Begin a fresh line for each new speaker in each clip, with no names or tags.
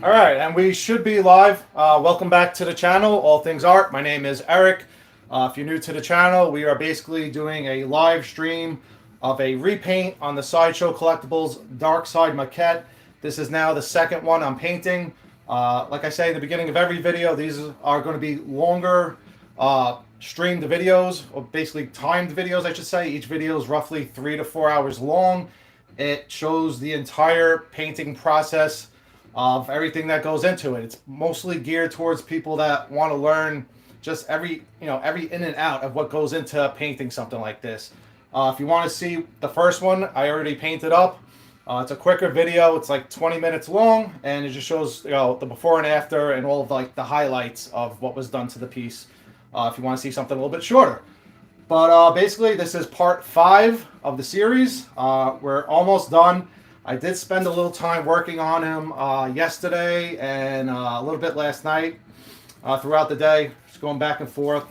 All right, and we should be live. Welcome back to the channel, All Things Art. My name is Eric. If you're new to the channel, we are basically doing a live stream of a repaint on the Sideshow Collectibles Darkseid Maquette. This is now the second one I'm painting. Like I say in the beginning of every video, these are going to be longer streamed videos, or basically timed videos, I should say. Each video is roughly 3 to 4 hours long. It shows the entire painting process of everything that goes into it. It's mostly geared towards people that want to learn just every in and out of what goes into painting something like this. If you want to see the first one, I already painted up. It's a quicker video. It's like 20 minutes long, and it just shows the before and after and all of like the highlights of what was done to the piece. If you want to see something a little bit shorter. But basically, this is part 5 of the series. We're almost done. I did spend a little time working on him yesterday and a little bit last night throughout the day, just going back and forth.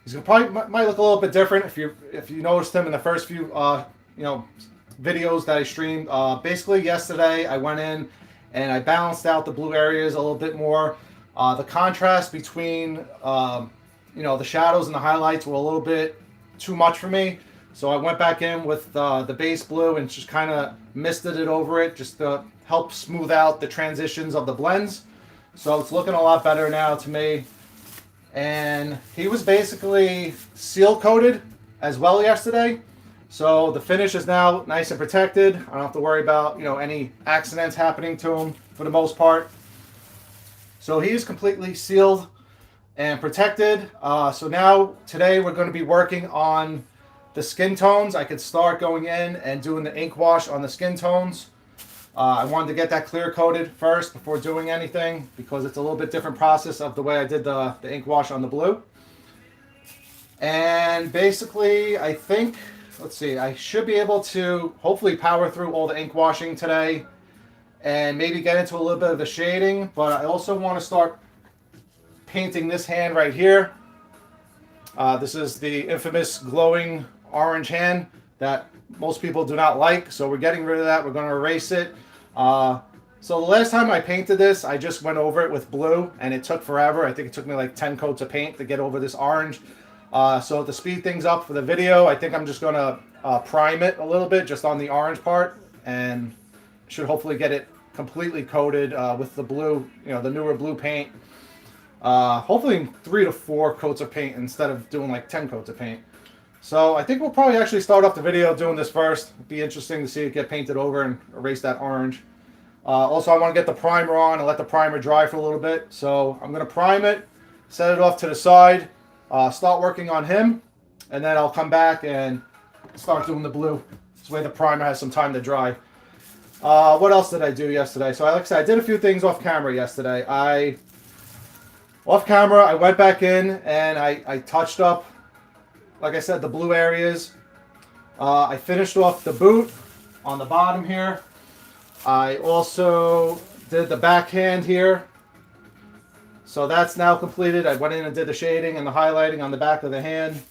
He's gonna probably might look a little bit different if you noticed him in the first few videos that I streamed. Basically, yesterday I went in and I balanced out the blue areas a little bit more. The contrast between the shadows and the highlights were a little bit too much for me. So I went back in with the base blue and just kind of misted it over it just to help smooth out the transitions of the blends. So it's looking a lot better now to me. And he was basically seal coated as well yesterday. So the finish is now nice and protected. I don't have to worry about any accidents happening to him for the most part. So he's completely sealed and protected. So now today we're going to be working on the skin tones. I could start going in and doing the ink wash on the skin tones. I wanted to get that clear coated first before doing anything because it's a little bit different process of the way I did the ink wash on the blue. And basically, I think, let's see, I should be able to hopefully power through all the ink washing today and maybe get into a little bit of the shading. But I also want to start painting this hand right here. This is the infamous glowing orange hand that most people do not like, so we're getting rid of that. We're going to erase it. So the last time I painted this, I just went over it with blue and it took forever. I think it took me like 10 coats of paint to get over this orange. So to speed things up for the video, I think I'm just going to prime it a little bit just on the orange part, and should hopefully get it completely coated with the blue, the newer blue paint. Hopefully 3 to 4 coats of paint instead of doing like 10 coats of paint. So I think we'll probably actually start off the video doing this first. It'd be interesting to see it get painted over and erase that orange. Also, I want to get the primer on and let the primer dry for a little bit. So I'm going to prime it, set it off to the side, start working on him, and then I'll come back and start doing the blue. This way the primer has some time to dry. What else did I do yesterday? So like I said, I did a few things off camera yesterday. Off camera, I went back in and I touched up, like I said, the blue areas. I finished off the boot on the bottom here. I also did the backhand here. So that's now completed. I went in and did the shading and the highlighting on the back of the hand.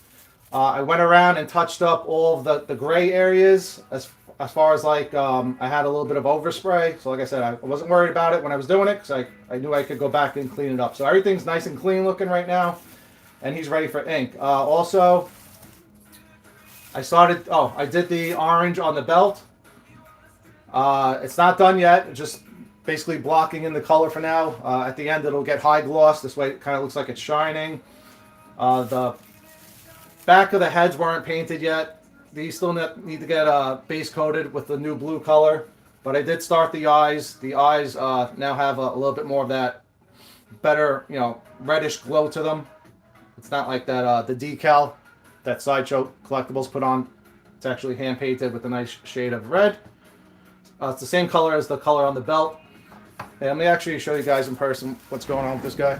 I went around and touched up all of the gray areas as far as like I had a little bit of overspray. So like I said, I wasn't worried about it when I was doing it because I knew I could go back and clean it up. So everything's nice and clean looking right now, and he's ready for ink. Also, I did the orange on the belt. It's not done yet. It's just basically blocking in the color for now. At the end, it'll get high gloss. This way it kind of looks like it's shining. The back of the heads weren't painted yet. These still need to get base coated with the new blue color. But I did start the eyes. The eyes now have a little bit more of that better, reddish glow to them. It's not like that the decal that Sideshow Collectibles put on. It's actually hand painted with a nice shade of red. It's the same color as the color on the belt. And let me actually show you guys in person what's going on with this guy.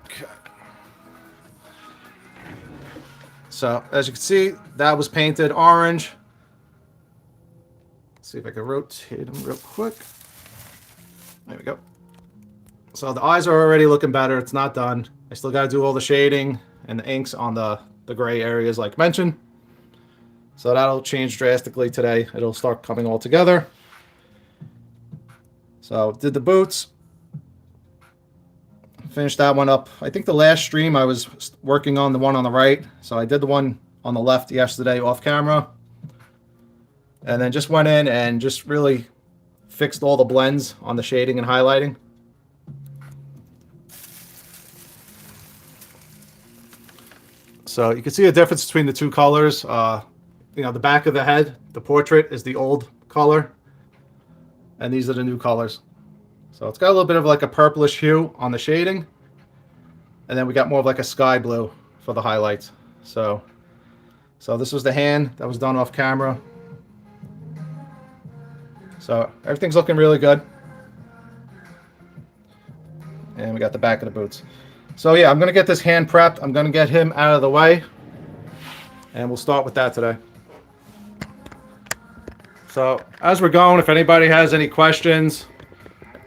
Okay. So as you can see, that was painted orange. Let's see if I can rotate him real quick. There we go. So the eyes are already looking better. It's not done. I still got to do all the shading and the inks on the gray areas like mentioned. So that'll change drastically today. It'll start coming all together. So did the boots. Finished that one up. I think the last stream I was working on the one on the right. So I did the one on the left yesterday off camera. And then just went in and just really fixed all the blends on the shading and highlighting. So you can see a difference between the two colors. You know, the back of the head, the portrait is the old color. And these are the new colors. So it's got a little bit of like a purplish hue on the shading. And then we got more of like a sky blue for the highlights. So this was the hand that was done off camera. So everything's looking really good. And we got the back of the boots. So yeah, I'm going to get this hand prepped. I'm going to get him out of the way. And we'll start with that today. So as we're going, if anybody has any questions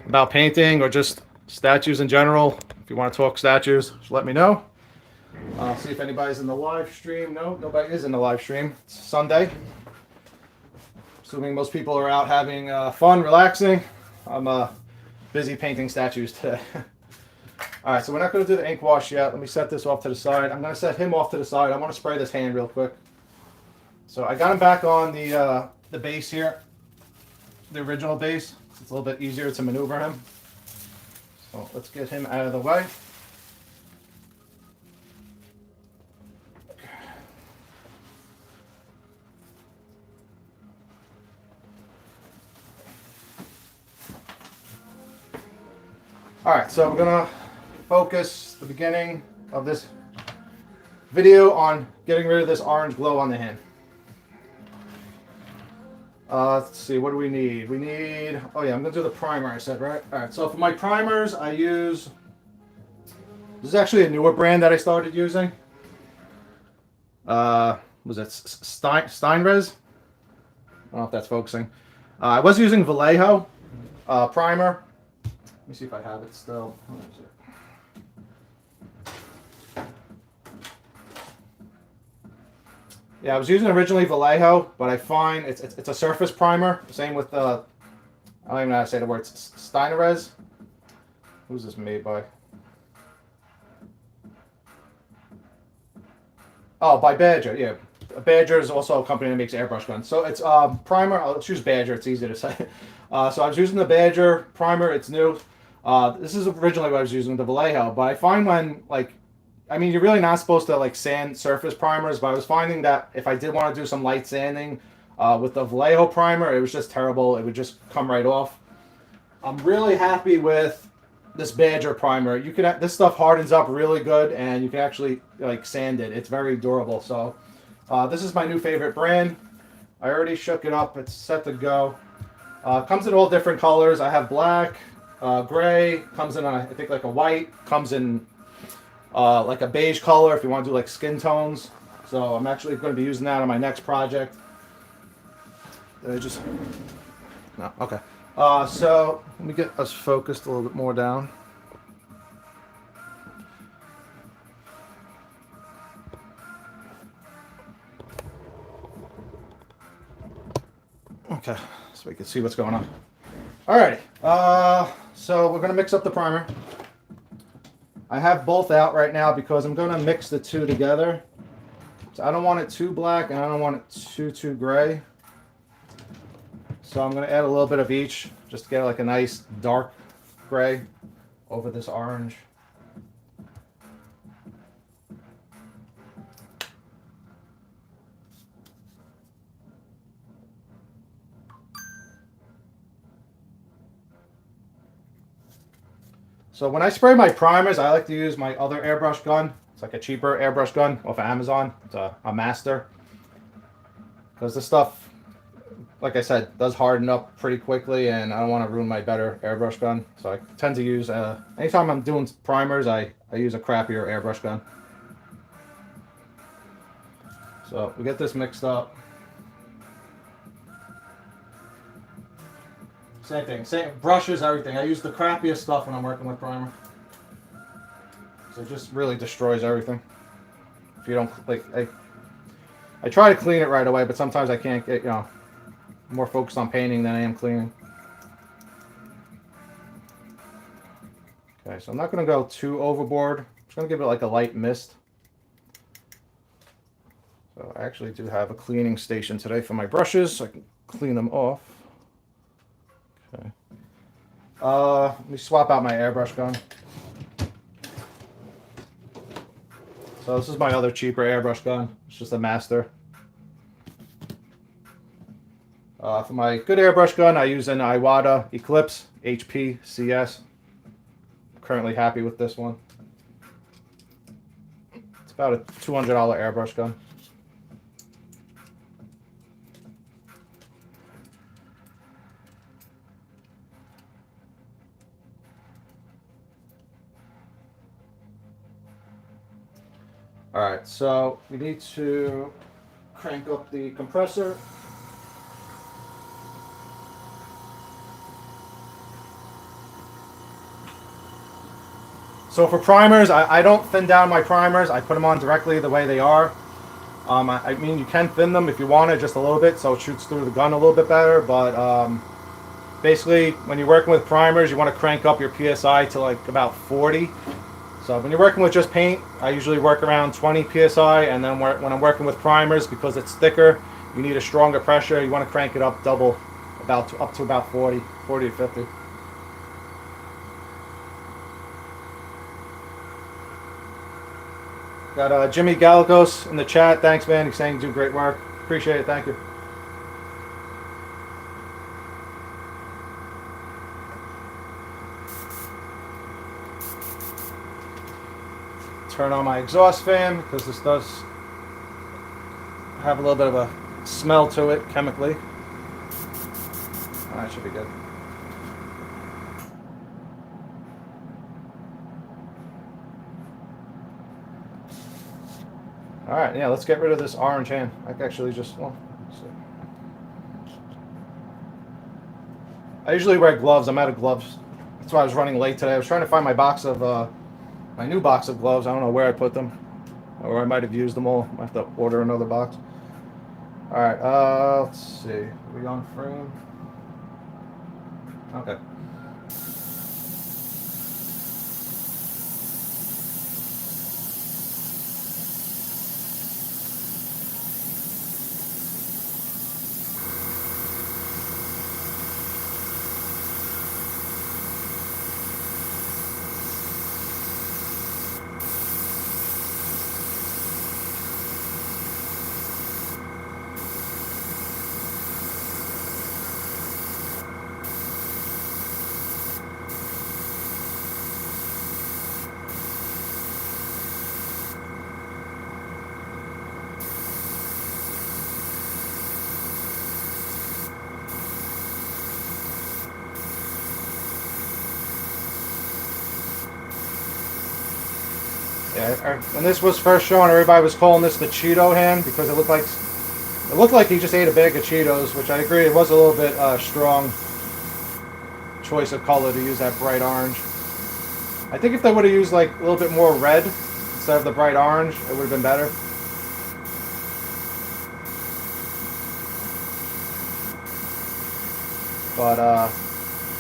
about painting or just statues in general, if you want to talk statues, just let me know. I'll see if anybody's in the live stream. No, nobody is in the live stream. It's Sunday. Assuming most people are out having fun, relaxing. I'm busy painting statues today. All right, so we're not going to do the ink wash yet. Let me set this off to the side. I'm going to set him off to the side. I want to spray this hand real quick. So I got him back on the base here, the original base. It's a little bit easier to maneuver him. So let's get him out of the way. All right, so we're gonna focus the beginning of this video on getting rid of this orange glow on the hand. Let's see, what do we need? We need, oh yeah, I'm gonna do the primer I said, right? All right, so for my primers, I use, this is actually a newer brand that I started using. Was it Steinrez? I don't know if that's focusing. I was using Vallejo primer. Let me see if I have it still. What is it? Yeah, I was using originally Vallejo, but I find it's a surface primer. Same with I don't even know how to say the word. Steinrez. Who's this made by? Oh, by Badger. Yeah, Badger is also a company that makes airbrush guns. So it's primer. Let's use Badger. It's easy to say. So I was using the Badger primer. It's new. This is originally what I was using, the Vallejo. But I find when I mean, you're really not supposed to like sand surface primers, but I was finding that if I did want to do some light sanding with the Vallejo primer, it was just terrible. It would just come right off. I'm really happy with this Badger primer. You can, this stuff hardens up really good, and you can actually like sand it. It's very durable. So this is my new favorite brand. I already shook it up. It's set to go. Comes in all different colors. I have black, gray. Comes in I think like a white. Comes in like a beige color if you want to do like skin tones. So I'm actually going to be using that on my next project. Did I just... No, okay. So let me get us focused a little bit more down. Okay, so we can see what's going on. Alrighty, so we're going to mix up the primer. I have both out right now because I'm going to mix the two together. So I don't want it too black and I don't want it too gray. So I'm going to add a little bit of each just to get like a nice dark gray over this orange. So when I spray my primers, I like to use my other airbrush gun. It's like a cheaper airbrush gun off of Amazon. It's a Master. Because this stuff, like I said, does harden up pretty quickly, and I don't want to ruin my better airbrush gun. So I tend to use, anytime I'm doing primers, I use a crappier airbrush gun. So we get this mixed up. Same thing, same brushes, everything. I use the crappiest stuff when I'm working with primer. So it just really destroys everything. If you don't, like, I try to clean it right away, but sometimes I can't get, I'm more focused on painting than I am cleaning. Okay, so I'm not going to go too overboard. I'm just going to give it like a light mist. So I actually do have a cleaning station today for my brushes, so I can clean them off. Okay. Let me swap out my airbrush gun. So this is my other cheaper airbrush gun. It's just a master. For my good airbrush gun, I use an Iwata Eclipse HP CS. I'm currently happy with this one. It's about a $200 airbrush gun. Alright, so we need to crank up the compressor. So for primers, I don't thin down my primers. I put them on directly the way they are. I mean, you can thin them if you want it just a little bit so it shoots through the gun a little bit better, but basically when you're working with primers, you want to crank up your PSI to like about 40. So when you're working with just paint, I usually work around 20 PSI, and then when I'm working with primers, because it's thicker, you need a stronger pressure. You want to crank it up double, up to about 40 to 50. Got Jimmy Galagos in the chat. Thanks, man. He's saying you do great work. Appreciate it. Thank you. Turn on my exhaust fan because this does have a little bit of a smell to it chemically. That should be good. All right, yeah, let's get rid of this orange hand. I can actually just, well, let's see. I usually wear gloves. I'm out of gloves. That's why I was running late today. I was trying to find my box of, my new box of gloves. I don't know where I put them, or I might have used them all. I have to order another box. All right, let's see. Are we on frame? Okay. Yeah, when this was first shown, everybody was calling this the Cheeto hand because it looked like he just ate a bag of Cheetos, which I agree, it was a little bit strong choice of color to use that bright orange. I think if they would have used like a little bit more red instead of the bright orange, it would have been better. But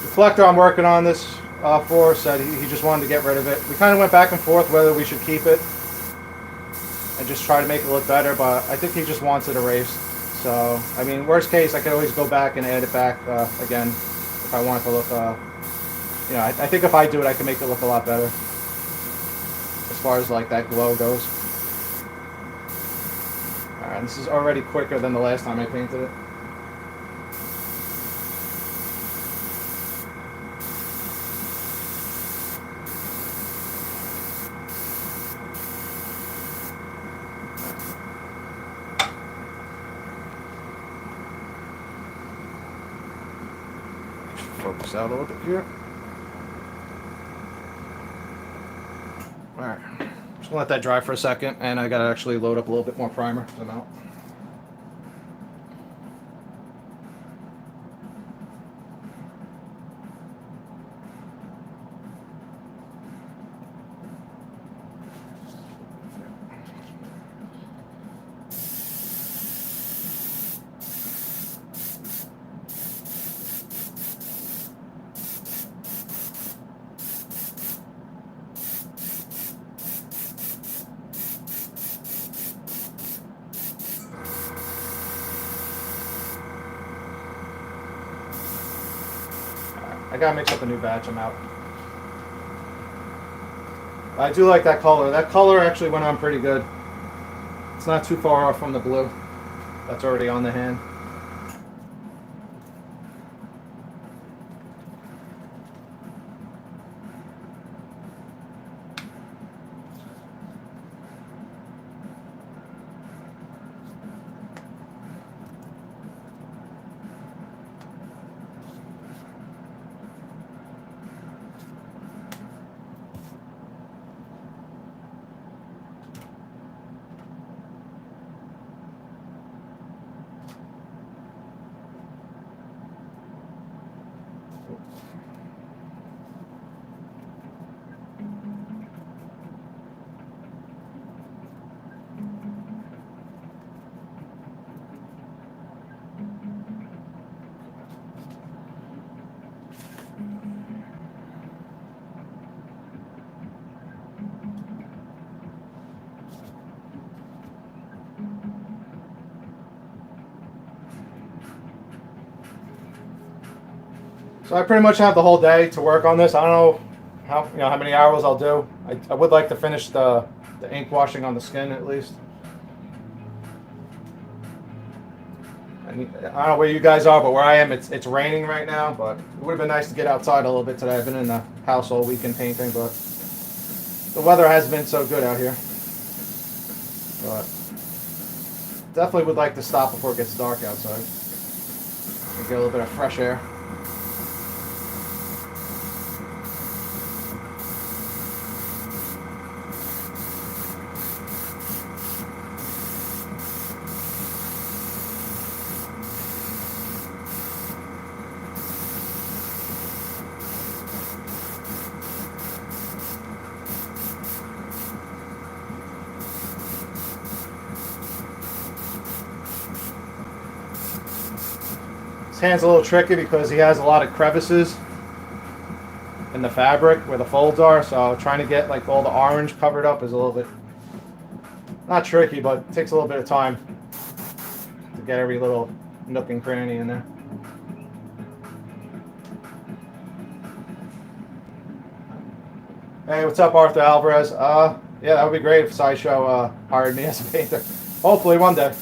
the collector I'm working on this for said he just wanted to get rid of it. We kind of went back and forth whether we should keep it and just try to make it look better, but I think he just wants it erased. So, I mean, worst case, I could always go back and add it back again if I want it to look, you know, I think if I do it, I can make it look a lot better as far as like that glow goes. Alright, this is already quicker than the last time I painted it. Focus out a little bit here. Alright, just gonna let that dry for a second, and I gotta actually load up a little bit more primer. I'm out. I gotta mix up a new batch. I'm out. I do like that color. That color actually went on pretty good. It's not too far off from the blue that's already on the hand. So I pretty much have the whole day to work on this. I don't know how many hours I'll do. I would like to finish the ink washing on the skin at least. I don't know where you guys are, but where I am, it's raining right now. But it would have been nice to get outside a little bit today. I've been in the house all weekend painting, but the weather has been so good out here. But definitely would like to stop before it gets dark outside and get a little bit of fresh air. His hand's a little tricky because he has a lot of crevices in the fabric where the folds are, so trying to get like all the orange covered up is a little bit, not tricky, but it takes a little bit of time to get every little nook and cranny in there. Hey, what's up, Arthur Alvarez? Yeah, that would be great if Sideshow hired me as a painter. Hopefully one day.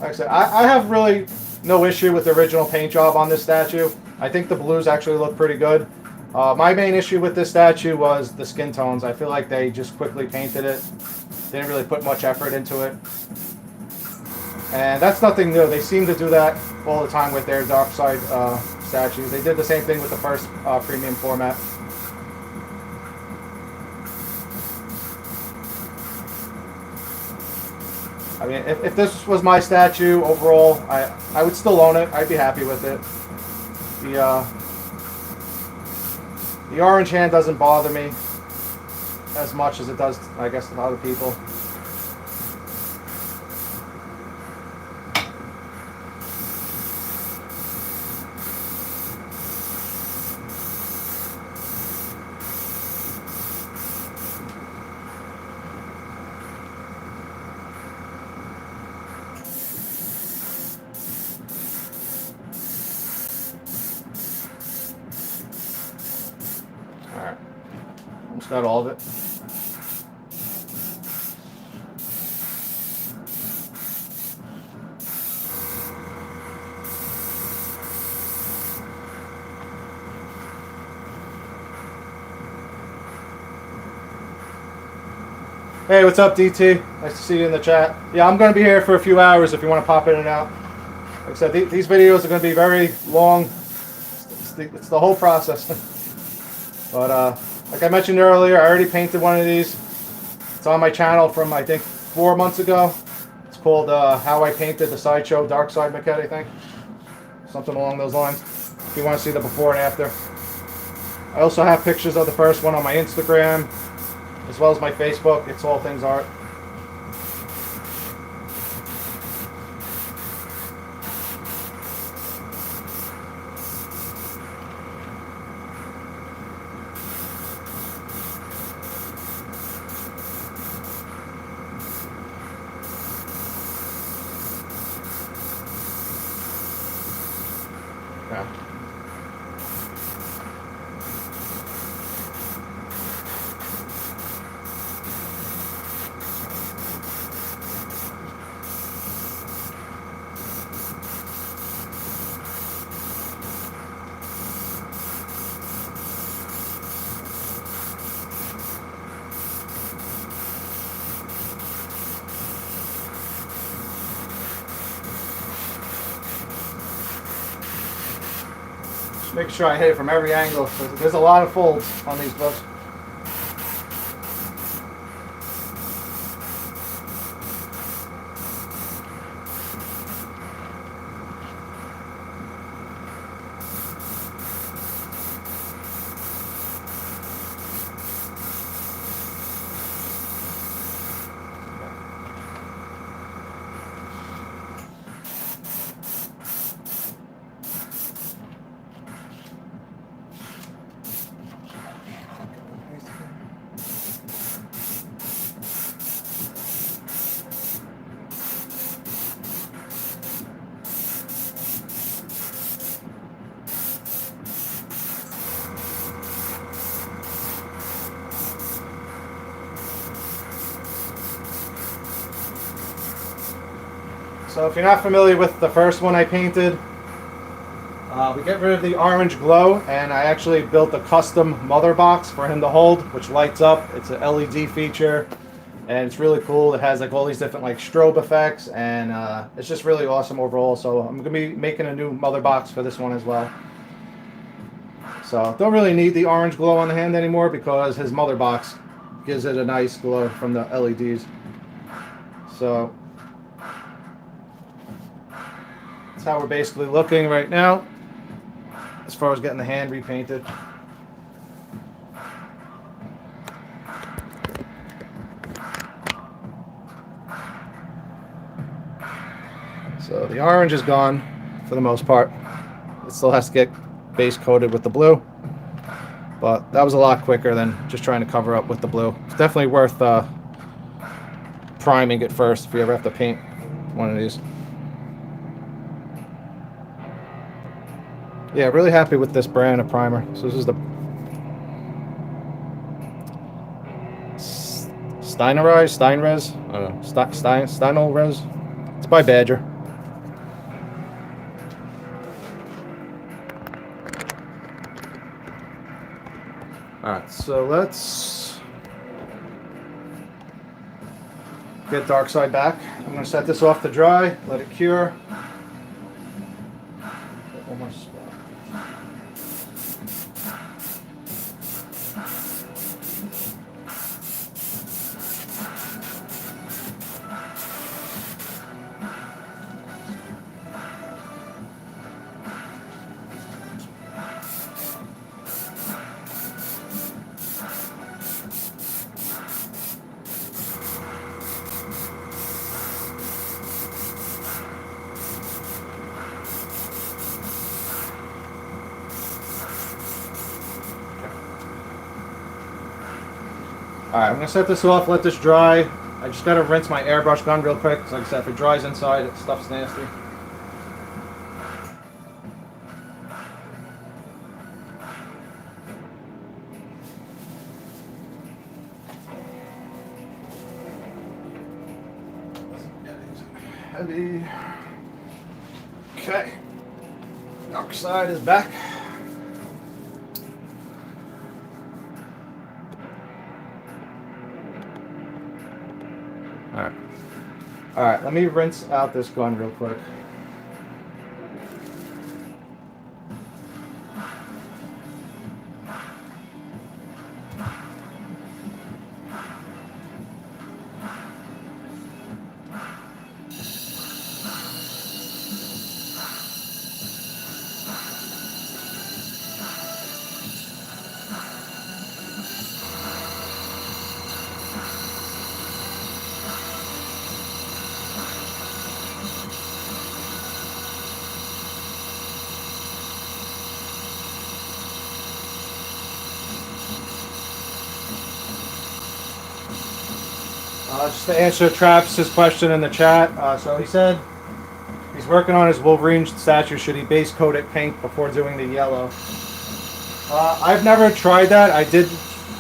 Like I said, I have really no issue with the original paint job on this statue. I think the blues actually look pretty good. My main issue with this statue was the skin tones. I feel like they just quickly painted it. They didn't really put much effort into it. And that's nothing new. They seem to do that all the time with their Darkseid statues. They did the same thing with the first premium format. I mean, if this was my statue overall, I would still own it. I'd be happy with it. The orange hand doesn't bother me as much as it does, I guess, to other people. Alright, almost got all of it. Hey, what's up, DT? Nice to see you in the chat. Yeah, I'm going to be here for a few hours if you want to pop in and out. Like I said, these videos are going to be very long. It's the whole process. But like I mentioned earlier, I already painted one of these. It's on my channel from, I think, 4 months ago. It's called How I Painted the Sideshow Darkseid Maquette, I think. Something along those lines. If you want to see the before and after. I also have pictures of the first one on my Instagram, as well as my Facebook. It's All Things Art. Okay. Make sure I hit it from every angle. There's a lot of folds on these books. So if you're not familiar with the first one I painted, we get rid of the orange glow, and I actually built a custom Motherbox for him to hold, which lights up. It's an LED feature, and it's really cool. It has like all these different like strobe effects, and it's just really awesome overall. So I'm gonna be making a new Motherbox for this one as well. So don't really need the orange glow on the hand anymore because his Motherbox gives it a nice glow from the LEDs. So that's how we're basically looking right now as far as getting the hand repainted. So the orange is gone for the most part. It still has to get base coated with the blue, but that was a lot quicker than just trying to cover up with the blue. It's definitely worth priming it first if you ever have to paint one of these. Yeah, really happy with this brand of primer. So this is the Steinrez? I don't know. Steinolrez. It's by Badger. Alright, so let's get Darkseid back. I'm going to set this off to dry, let it cure. One more spot. Alright, I'm going to set this off, let this dry. I just got to rinse my airbrush gun real quick, because like I said, if it dries inside, it stuff's nasty. Heavy. Okay. Darkseid is back. Alright, let me rinse out this gun real quick. Just to answer Travis's question in the chat, so he said He's working on his Wolverine statue. Should he base coat it pink before doing the yellow? I've never tried that. I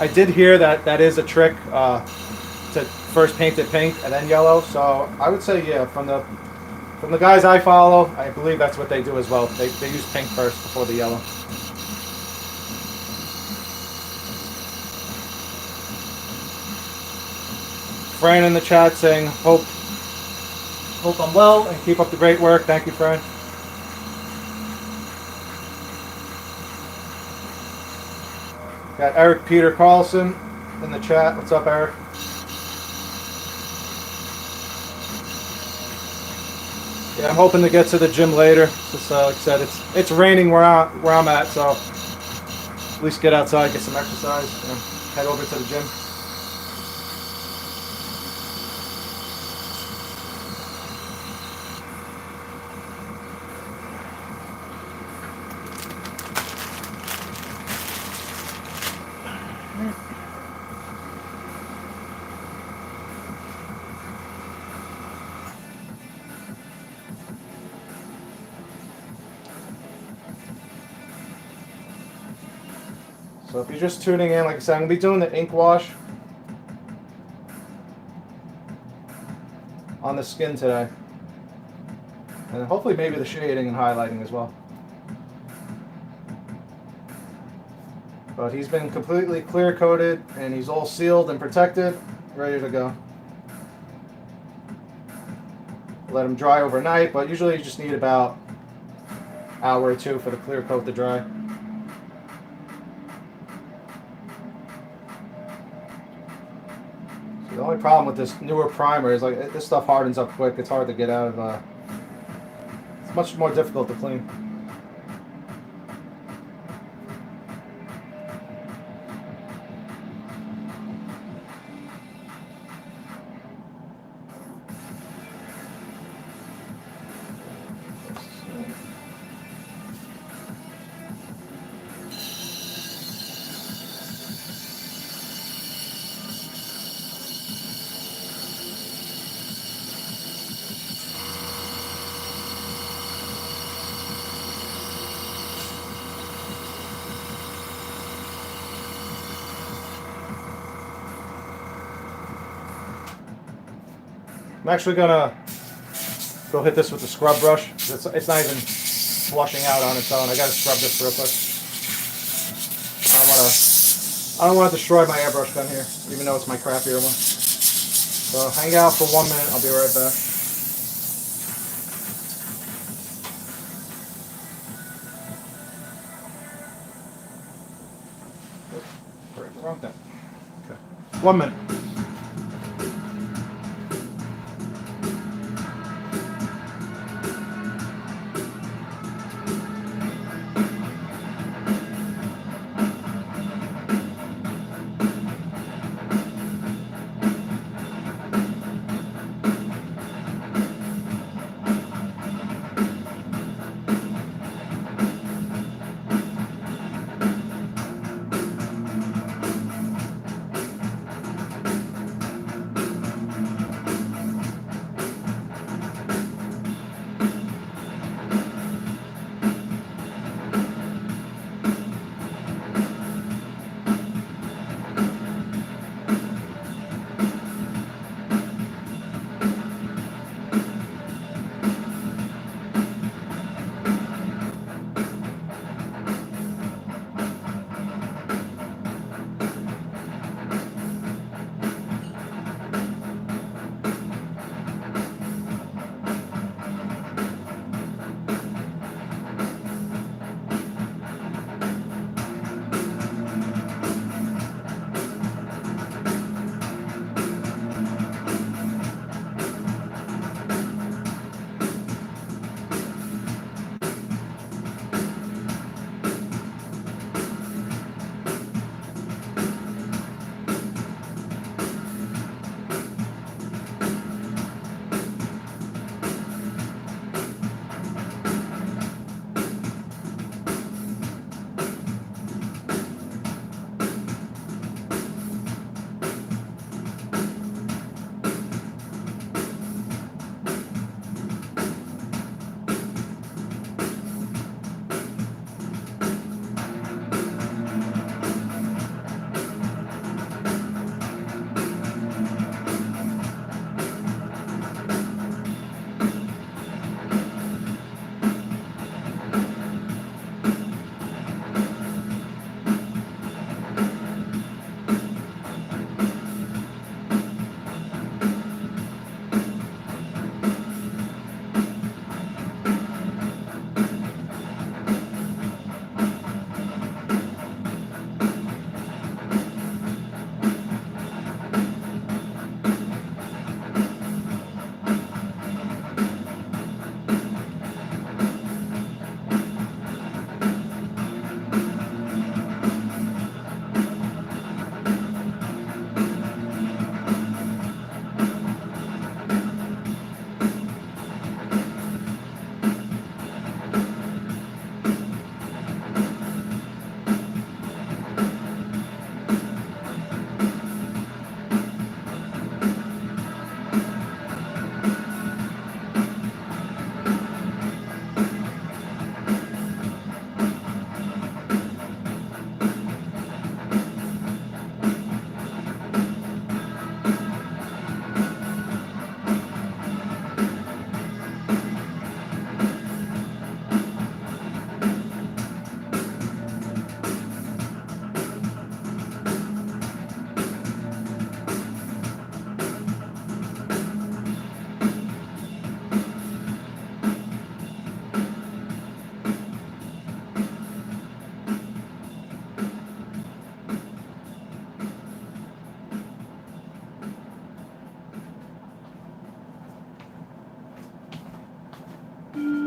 did hear that that is a trick to first paint it pink and then yellow. So I would say yeah. From the guys I follow, I believe that's what they do as well. They use pink first before the yellow. Fran in the chat saying hope I'm well and keep up the great work. Thank you, Fran. Got Eric Peter Carlson in the chat. What's up, Eric? Yeah, I'm hoping to get to the gym later. Just like I said, it's raining where I'm at, so at least get outside, get some exercise, and head over to the gym. So if you're just tuning in, like I said, I'm going to be doing the ink wash on the skin today. And hopefully maybe the shading and highlighting as well. But he's been completely clear coated and he's all sealed and protected, ready to go. Let him dry overnight, but usually you just need about an hour or two for the clear coat to dry. The only problem with this newer primer is like this stuff hardens up quick. It's hard to get out of. It's much more difficult to clean. I'm actually gonna go hit this with the scrub brush. It's not even flushing out on its own. I gotta scrub this real quick. I don't want to destroy my airbrush pen here, even though it's my crappier one. So hang out for 1 minute. I'll be right back. Oops, wrong thing. Okay. 1 minute.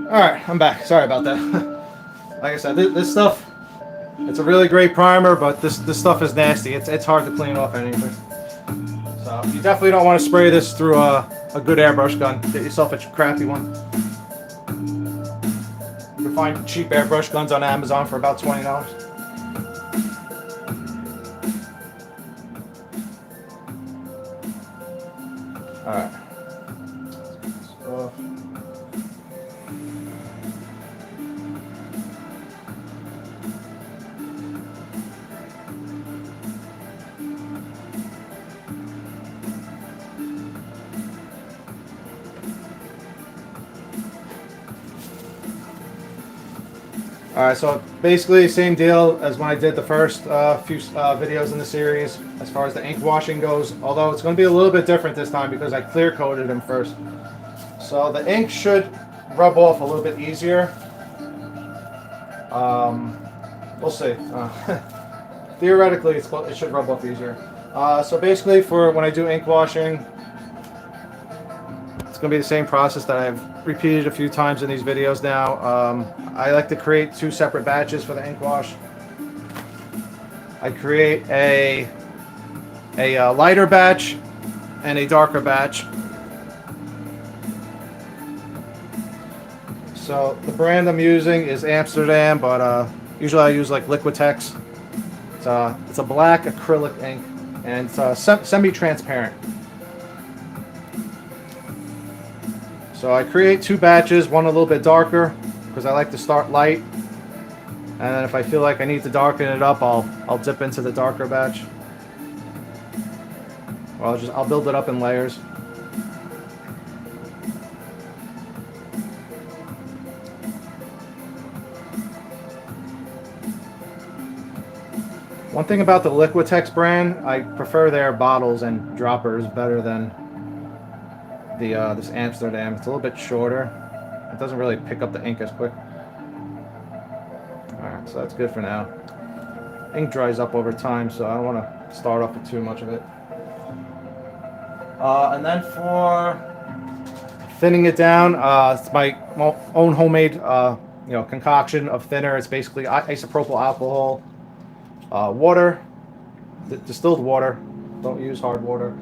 Alright, I'm back. Sorry about that. Like I said, this stuff, it's a really great primer, but this stuff is nasty. It's hard to clean off anything. So you definitely don't want to spray this through a good airbrush gun. Get yourself a crappy one. You can find cheap airbrush guns on Amazon for about $20. Alright. Alright, so basically same deal as when I did the first few videos in the series as far as the ink washing goes, although it's going to be a little bit different this time because I clear coated them first. So the ink should rub off a little bit easier. We'll see. Theoretically, it should rub off easier. So basically for when I do ink washing, it's going to be the same process that I've repeated a few times in these videos now. I like to create two separate batches for the ink wash. I create a lighter batch and a darker batch. So the brand I'm using is Amsterdam, but usually I use like Liquitex. It's a black acrylic ink, and it's semi-transparent. So I create two batches, one a little bit darker because I like to start light, and then if I feel like I need to darken it up, I'll dip into the darker batch. Or I'll build it up in layers. One thing about the Liquitex brand, I prefer their bottles and droppers better than this Amsterdam. It's a little bit shorter. It doesn't really pick up the ink as quick. Alright, so that's good for now. Ink dries up over time, so I don't want to start off with too much of it. And then for thinning it down, it's my own homemade concoction of thinner. It's basically isopropyl alcohol, water, distilled water, don't use hard water,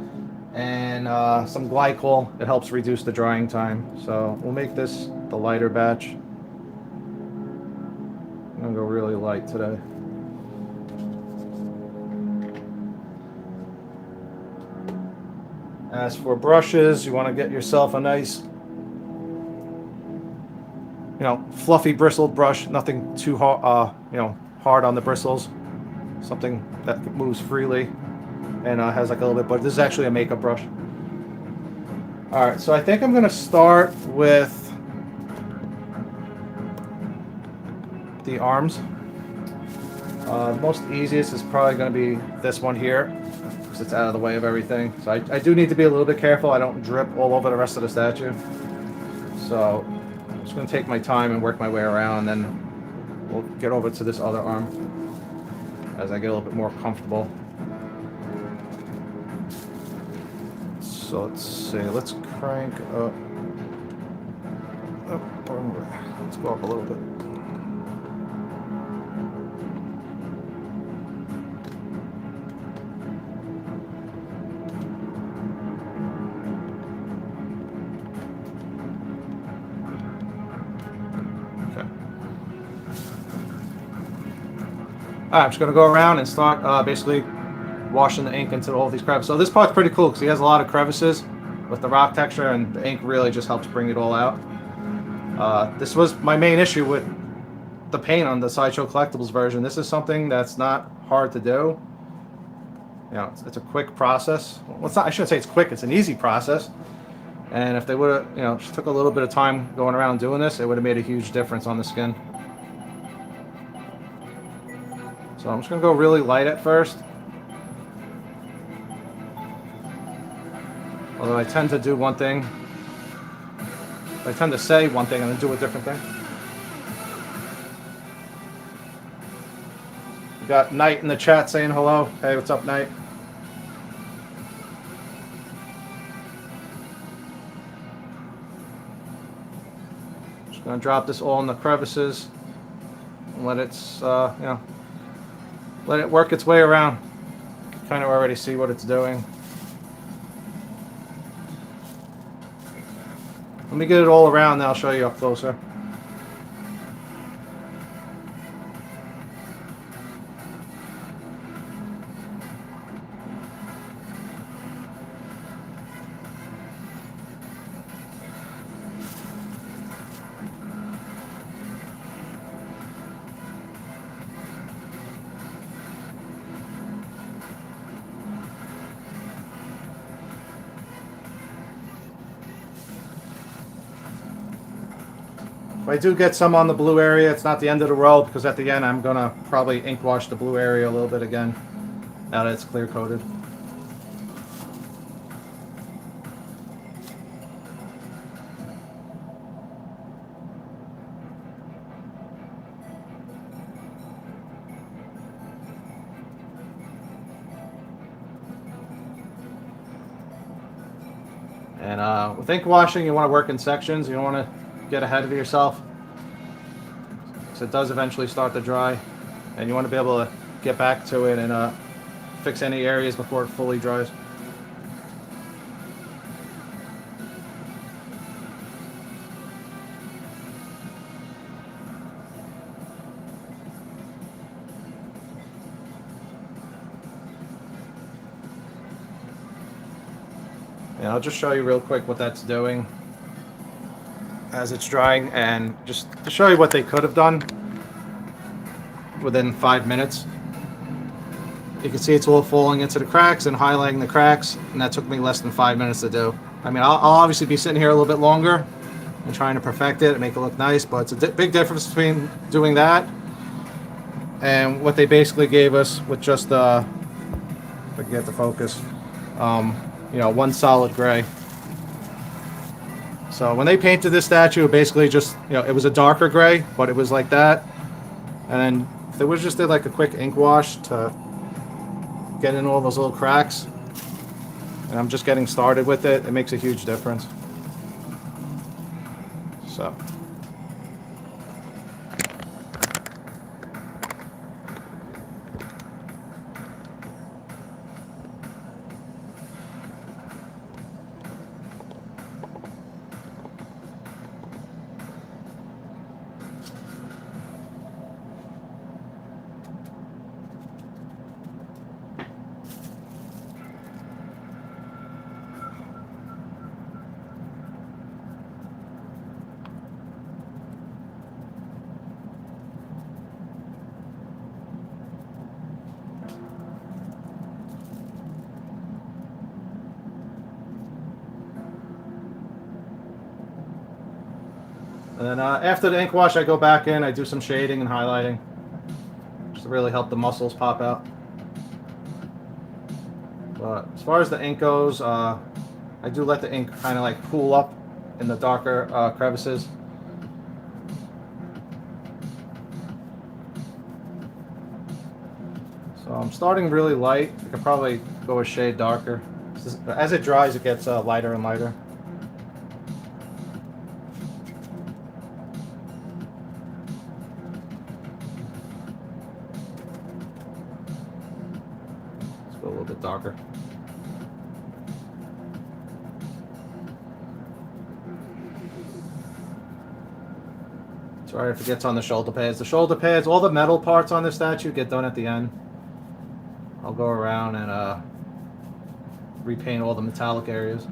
and some glycol. It helps reduce the drying time. So we'll make this the lighter batch. I'm gonna go really light today. As for brushes, you want to get yourself a nice, fluffy bristled brush. Nothing too hard, hard on the bristles. Something that moves freely and has like a little bit, but this is actually a makeup brush. Alright, so I think I'm going to start with the arms. Most easiest is probably going to be this one here, because it's out of the way of everything. So I do need to be a little bit careful I don't drip all over the rest of the statue. So I'm just going to take my time and work my way around, and then we'll get over to this other arm as I get a little bit more comfortable. So let's see, let's crank up. Let's go up a little bit. I'm just going to go around and start basically washing the ink into all these crevices. So this part's pretty cool because he has a lot of crevices with the rock texture, and the ink really just helps bring it all out. This was my main issue with the paint on the Sideshow Collectibles version. This is something that's not hard to do. It's a quick process. Well, it's not. I shouldn't say it's quick. It's an easy process. And if they would have, just took a little bit of time going around doing this, it would have made a huge difference on the skin. So I'm just going to go really light at first. Although I tend to do one thing. I tend to say one thing and then do a different thing. We got Knight in the chat saying hello. Hey, what's up, Knight? Just Gonna drop this all in the crevices and let it, let it work its way around. Kind of already see what it's doing. Let me get it all around, then I'll show you up closer. If I do get some on the blue area, it's not the end of the world, because at the end I'm going to probably ink wash the blue area a little bit again, now that it's clear coated. And with ink washing, you want to work in sections. You don't want to get ahead of yourself, because it does eventually start to dry, and you want to be able to get back to it and fix any areas before it fully dries. And I'll just show you real quick what that's doing as it's drying, and just to show you what they could have done within 5 minutes. You can see it's all falling into the cracks and highlighting the cracks, and that took me less than 5 minutes to do. I mean, I'll obviously be sitting here a little bit longer and trying to perfect it and make it look nice, but it's a big difference between doing that and what they basically gave us with just the, if I can get the focus, you know, one solid gray. So when they painted this statue, basically just, you know, it was a darker gray, but it was like that. And then if they would just did like a quick ink wash to get in all those little cracks, and I'm just getting started with it, it makes a huge difference. So. And then after the ink wash, I go back in, I do some shading and highlighting, just to really help the muscles pop out. But as far as the ink goes, I do let the ink kind of like cool up in the darker crevices. So I'm starting really light. I could probably go a shade darker. As it dries, it gets lighter and lighter. Let's go a little bit darker. Sorry if it gets on the shoulder pads. The shoulder pads, all the metal parts on this statue get done at the end. I'll go around and repaint all the metallic areas.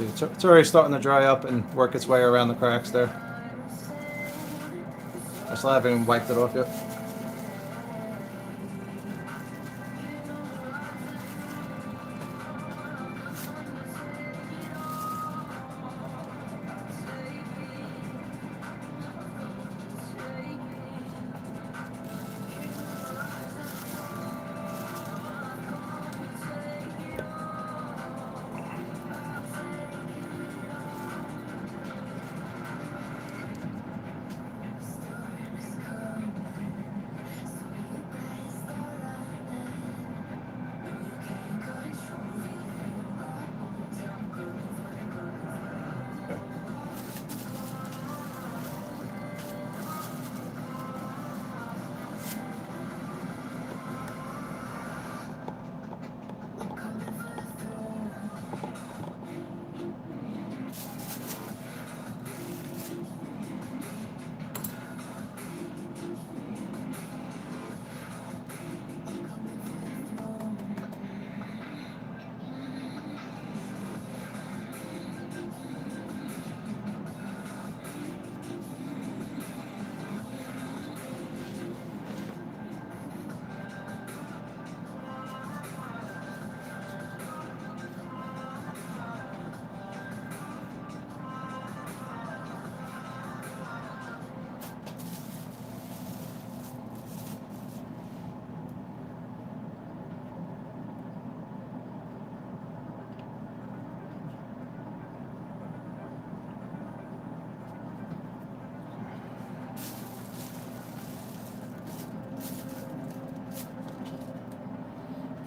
See, it's already starting to dry up and work its way around the cracks there. I still haven't even wiped it off yet.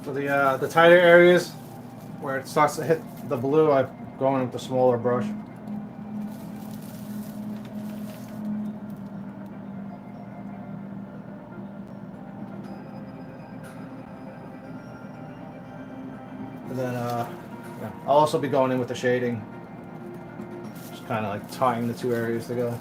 For the tighter areas where it starts to hit the blue, I'm going with the smaller brush. And then yeah, I'll also be going in with the shading, just kind of like tying the two areas together.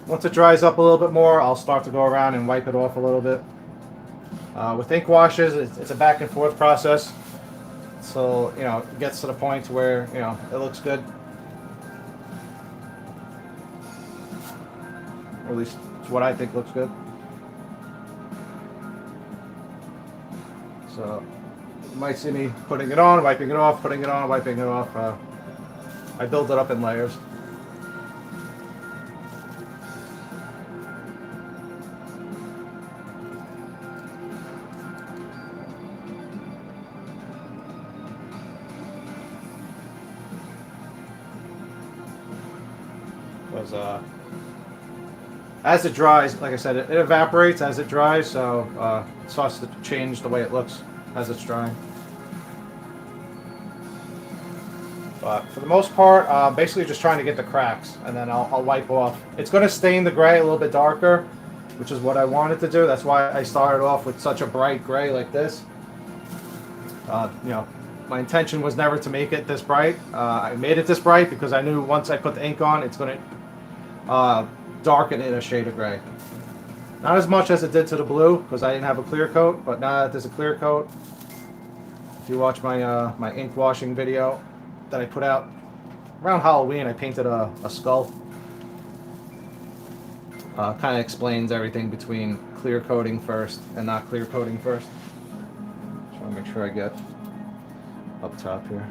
Once it dries up a little bit more, I'll start to go around and wipe it off a little bit. With ink washes, it's a back and forth process. So, you know, it gets to the point where, you know, it looks good. Or at least it's what I think looks good. So, you might see me putting it on, wiping it off, putting it on, wiping it off. I build it up in layers. As it dries, like I said, it evaporates as it dries, so it starts to change the way it looks as it's drying. But for the most part, basically just trying to get the cracks, and then I'll wipe off. It's going to stain the gray a little bit darker, which is what I wanted to do. That's why I started off with such a bright gray like this. You know, my intention was never to make it this bright. I made it this bright because I knew once I put the ink on, it's going to darken in a shade of gray. Not as much as it did to the blue because I didn't have a clear coat, but now that there's a clear coat, if you watch my my ink washing video that I put out around Halloween, I painted a sculpt. Kind of explains everything between clear coating first and not clear coating first. Just want to make sure I get up top here.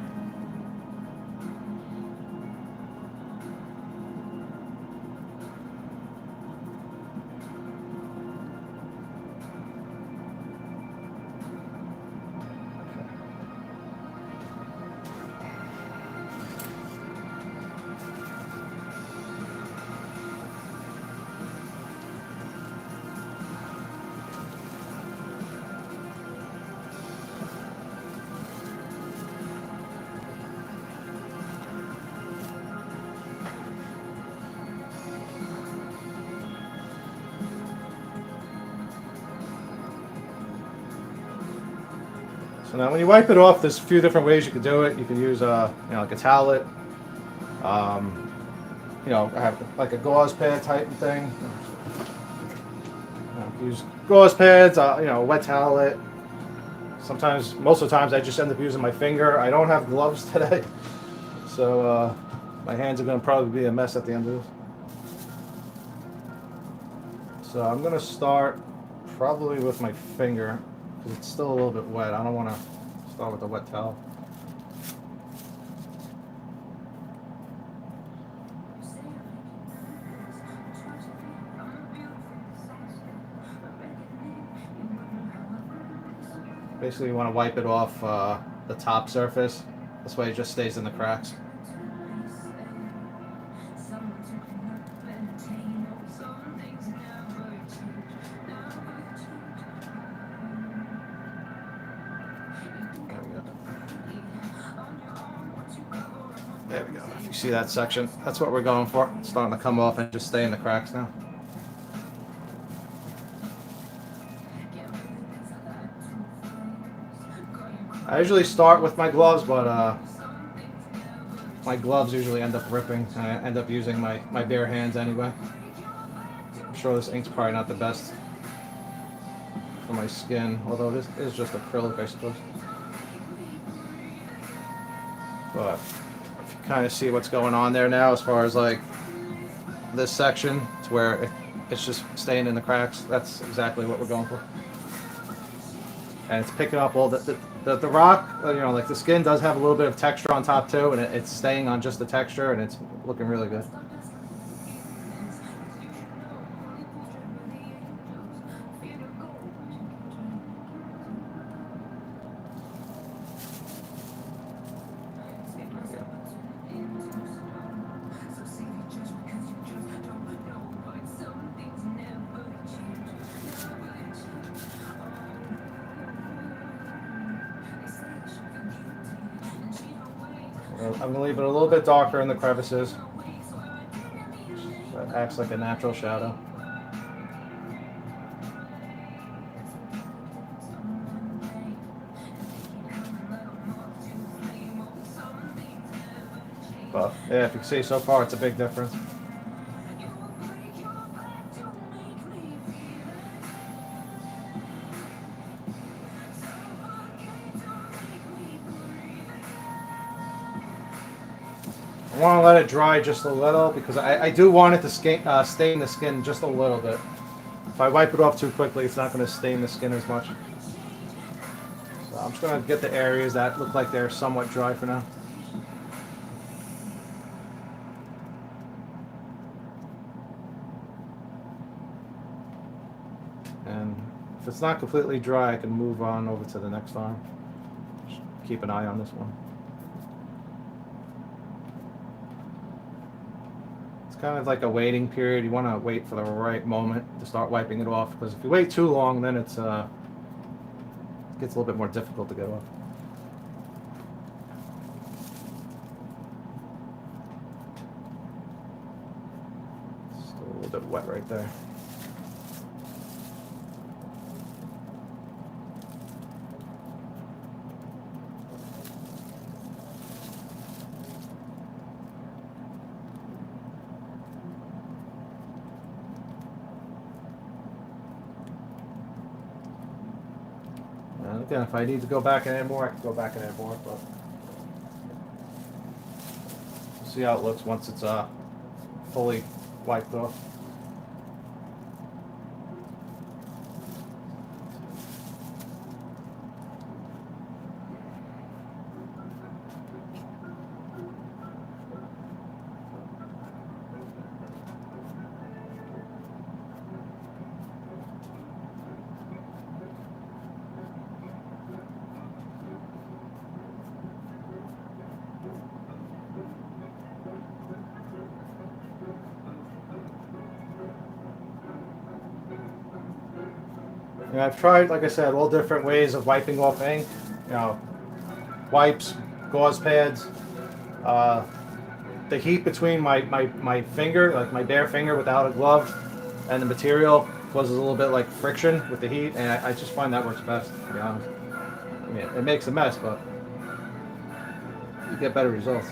So now when you wipe it off, there's a few different ways you can do it. You can use like a towelette. I have like a gauze pad type of thing. Use gauze pads, wet towelette. Sometimes, most of the times, I just end up using my finger. I don't have gloves today, so my hands are going to probably be a mess at the end of this. So I'm going to start probably with my finger because it's still a little bit wet. I don't want to start with a wet towel. Basically, you want to wipe it off the top surface. This way it just stays in the cracks. There we go. If you see that section, that's what we're going for. It's starting to come off and just stay in the cracks now. I usually start with my gloves, but my gloves usually end up ripping, and I end up using my bare hands anyway. I'm sure this ink's probably not the best for my skin, although this is just acrylic, I suppose. But if you kind of see what's going on there now, as far as like this section, it's where it's just staying in the cracks. That's exactly what we're going for. And it's picking up all the rock, like the skin does have a little bit of texture on top too, and it's staying on just the texture, and it's looking really good. I'm going to leave it a little bit darker in the crevices. That acts like a natural shadow. But yeah, if you can see so far, it's a big difference. I want to let it dry just a little because I do want it to stain the skin just a little bit. If I wipe it off too quickly, it's not going to stain the skin as much. So I'm just going to get the areas that look like they're somewhat dry for now. And if it's not completely dry, I can move on over to the next arm. Just keep an eye on this one. Kind of like a waiting period. You want to wait for the right moment to start wiping it off, because if you wait too long, then it gets a little bit more difficult to get off. Still a little bit wet right there. Again, if I need to go back and add more, I can go back and add more, but we'll see how it looks once it's fully wiped off. And I've tried, like I said, all different ways of wiping off ink. Wipes, gauze pads. The heat between my finger, like my bare finger without a glove, and the material causes a little bit like friction with the heat, and I just find that works best, to be honest. I mean, it makes a mess, but you get better results.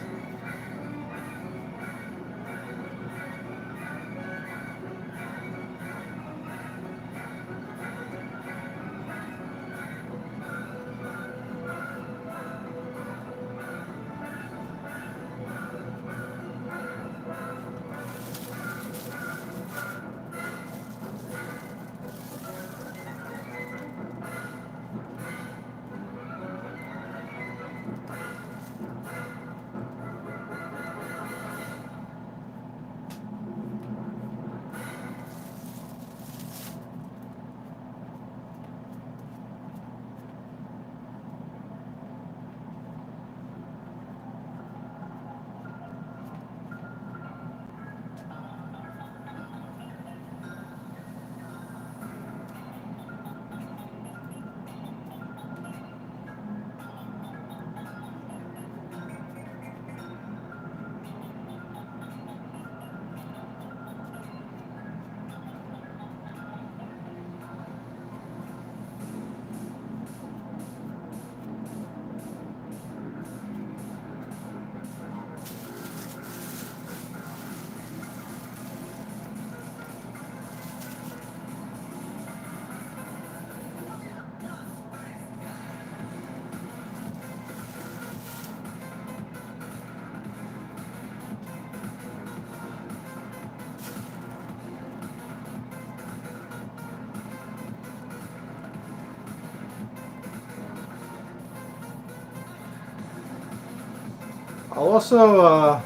I'll also, I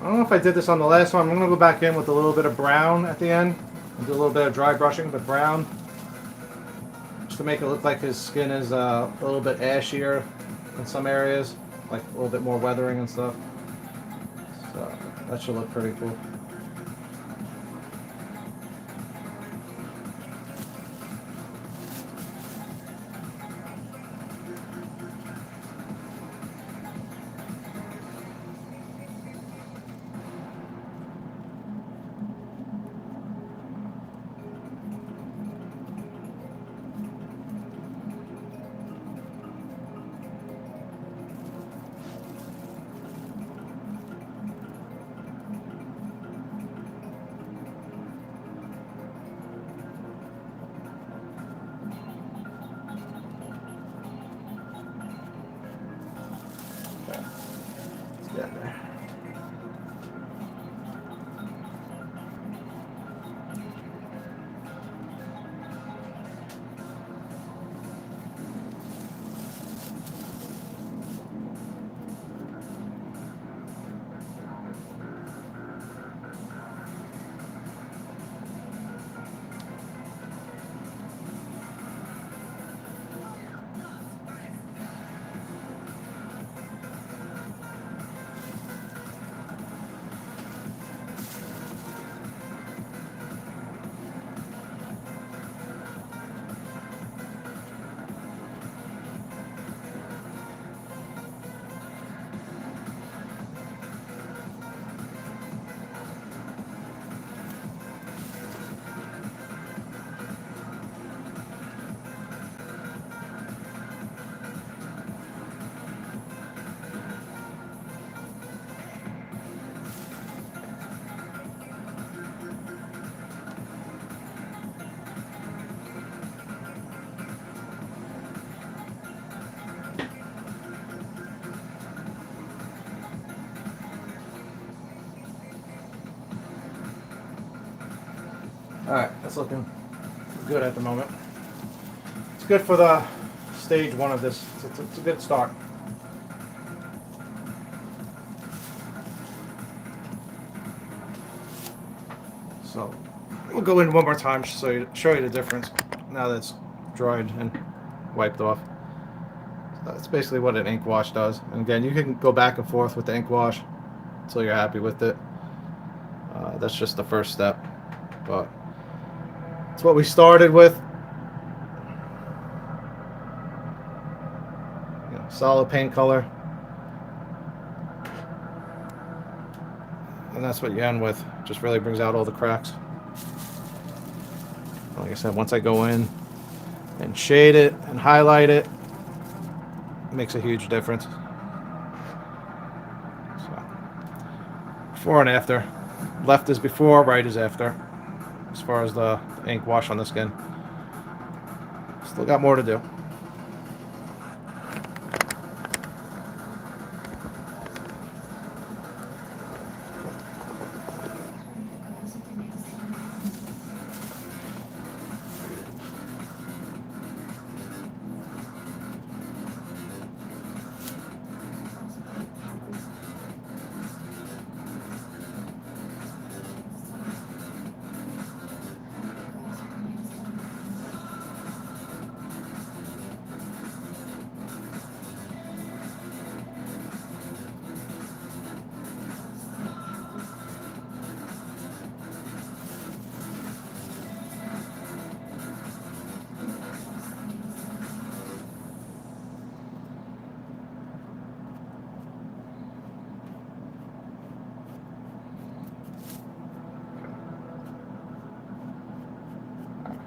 don't know if I did this on the last one. I'm going to go back in with a little bit of brown at the end and do a little bit of dry brushing, but brown, just to make it look like his skin is a little bit ashier in some areas, like a little bit more weathering and stuff. So that should look pretty cool. Yeah, there. Alright, that's looking good at the moment. It's good for the stage one of this. It's a good start. So we'll go in one more time to show you the difference now that it's dried and wiped off. So that's basically what an ink wash does. And again, you can go back and forth with the ink wash until you're happy with it. That's just the first step, but it's what we started with. You know, solid paint color, and that's what you end with. Just really brings out all the cracks. Like I said, once I go in and shade it and highlight it, makes a huge difference. So, before and after. Left is before, right is after. As far as the ink wash on the skin. Still got more to do.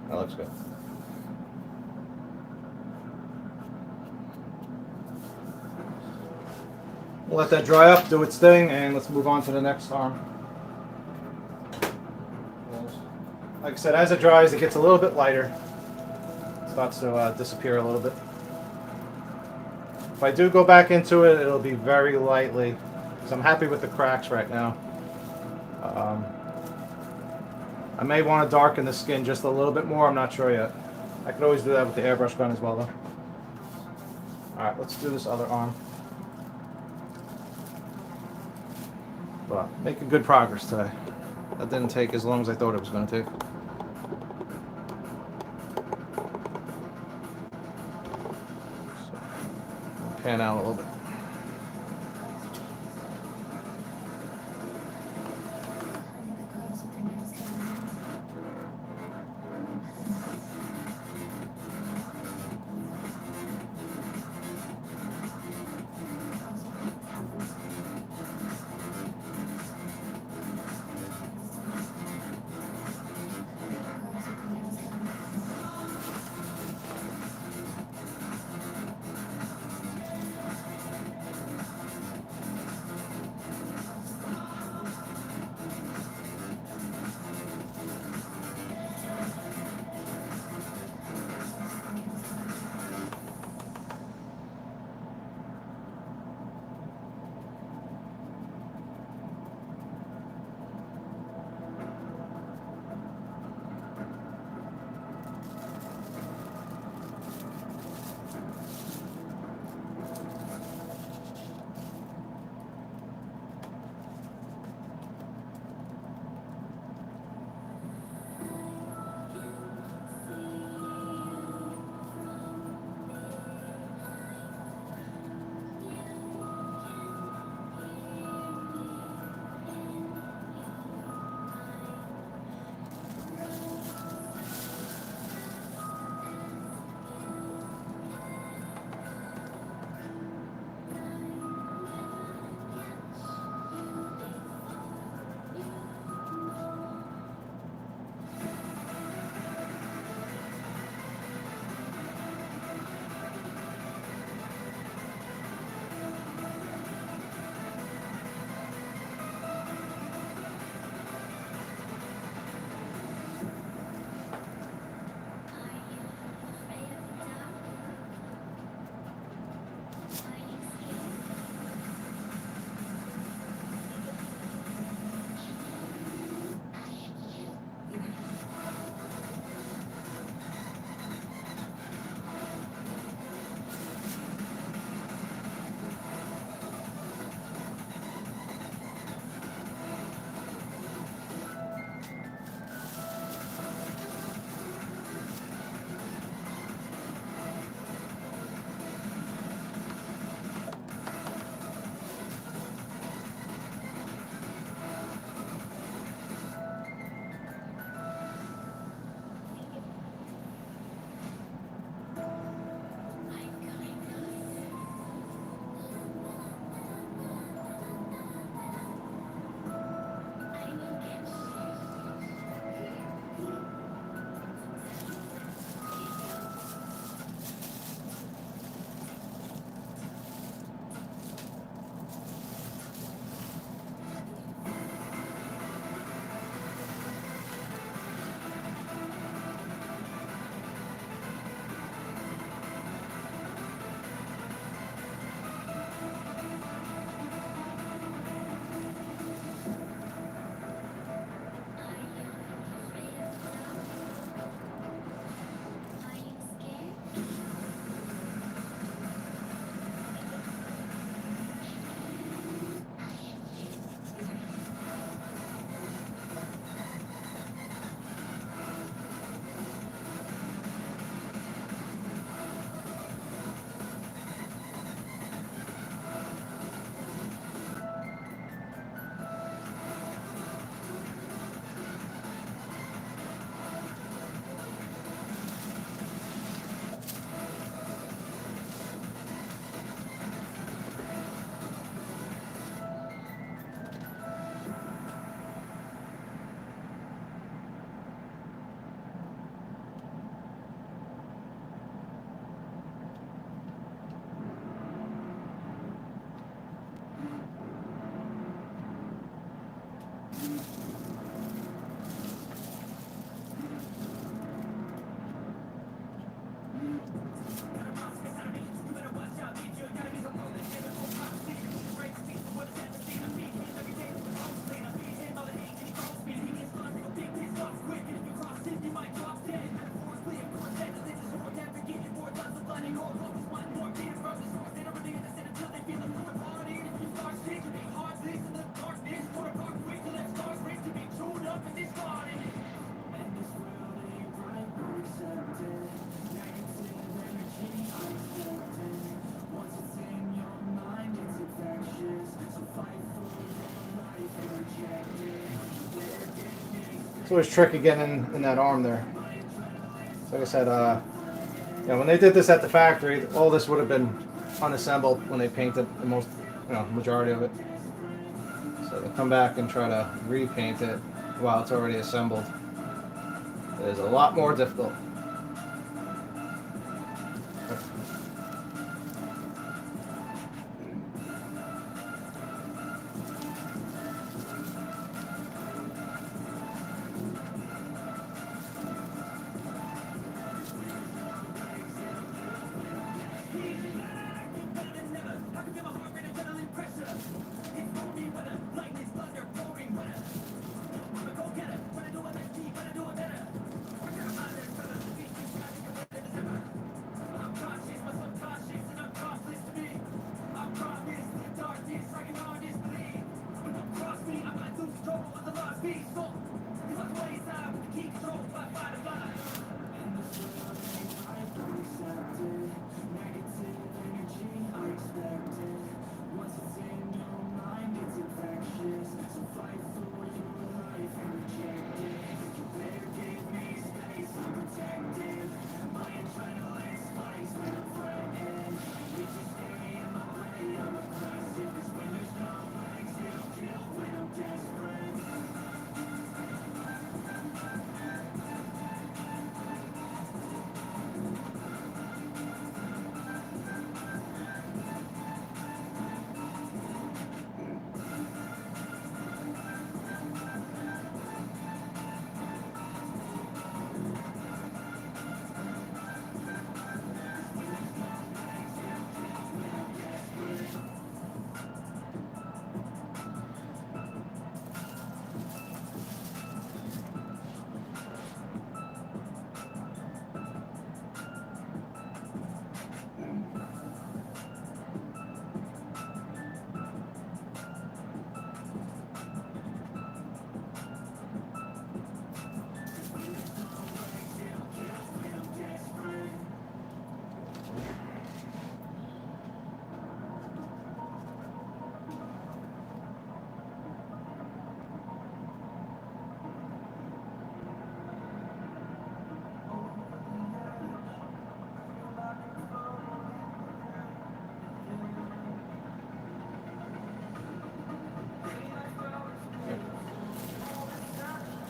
That looks good. We'll let that dry up, do its thing, and let's move on to the next arm. Like I said, as it dries, it gets a little bit lighter. It starts to disappear a little bit. If I do go back into it, it'll be very lightly, because I'm happy with the cracks right now. I may want to darken the skin just a little bit more, I'm not sure yet. I could always do that with the airbrush gun as well though. Alright, let's do this other arm. But making good progress today. That didn't take as long as I thought it was going to take. So, pan out a little bit. It's always tricky getting in that arm there. So like I said, you know, when they did this at the factory, all this would have been unassembled when they painted the most, you know, majority of it. So to come back and try to repaint it while it's already assembled is a lot more difficult.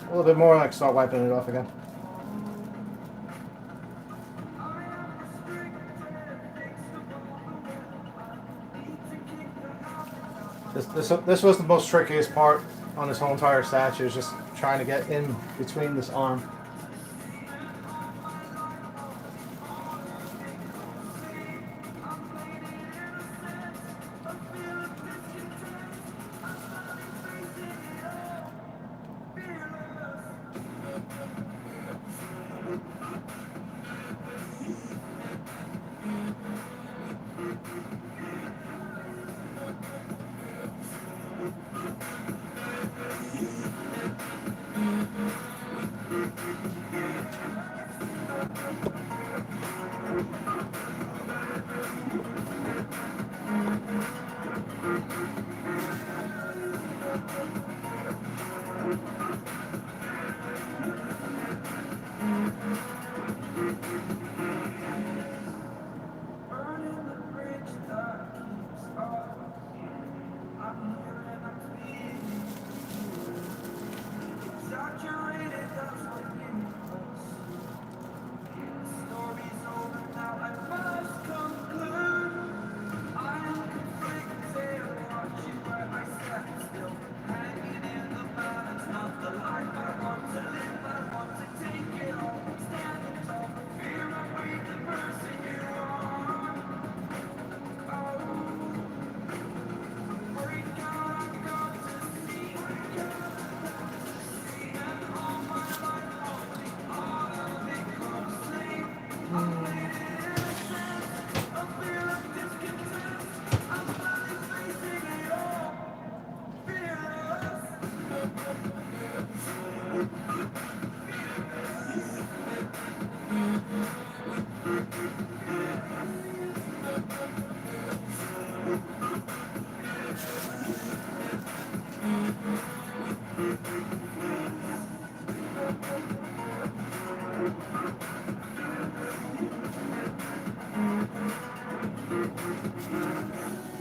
A little bit more, like start wiping it off again. This was the most trickiest part on this whole entire statue, is just trying to get in between this arm.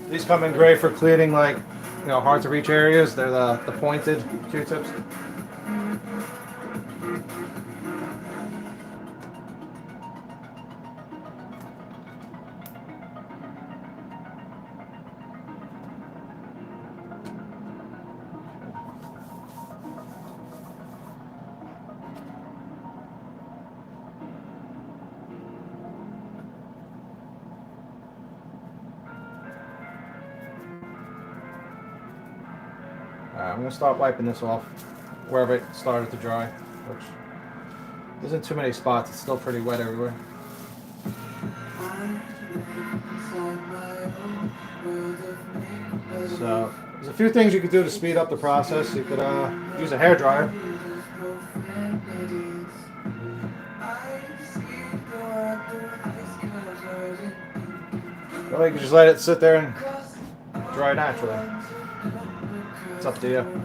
These come in great for cleaning like, you know, hard to reach areas. They're the pointed Q-tips. I'm going to start wiping this off wherever it started to dry, which isn't too many spots. It's still pretty wet everywhere. So there's a few things you could do to speed up the process. You could use a hair dryer. Or you can just let it sit there and dry naturally. It's up to you.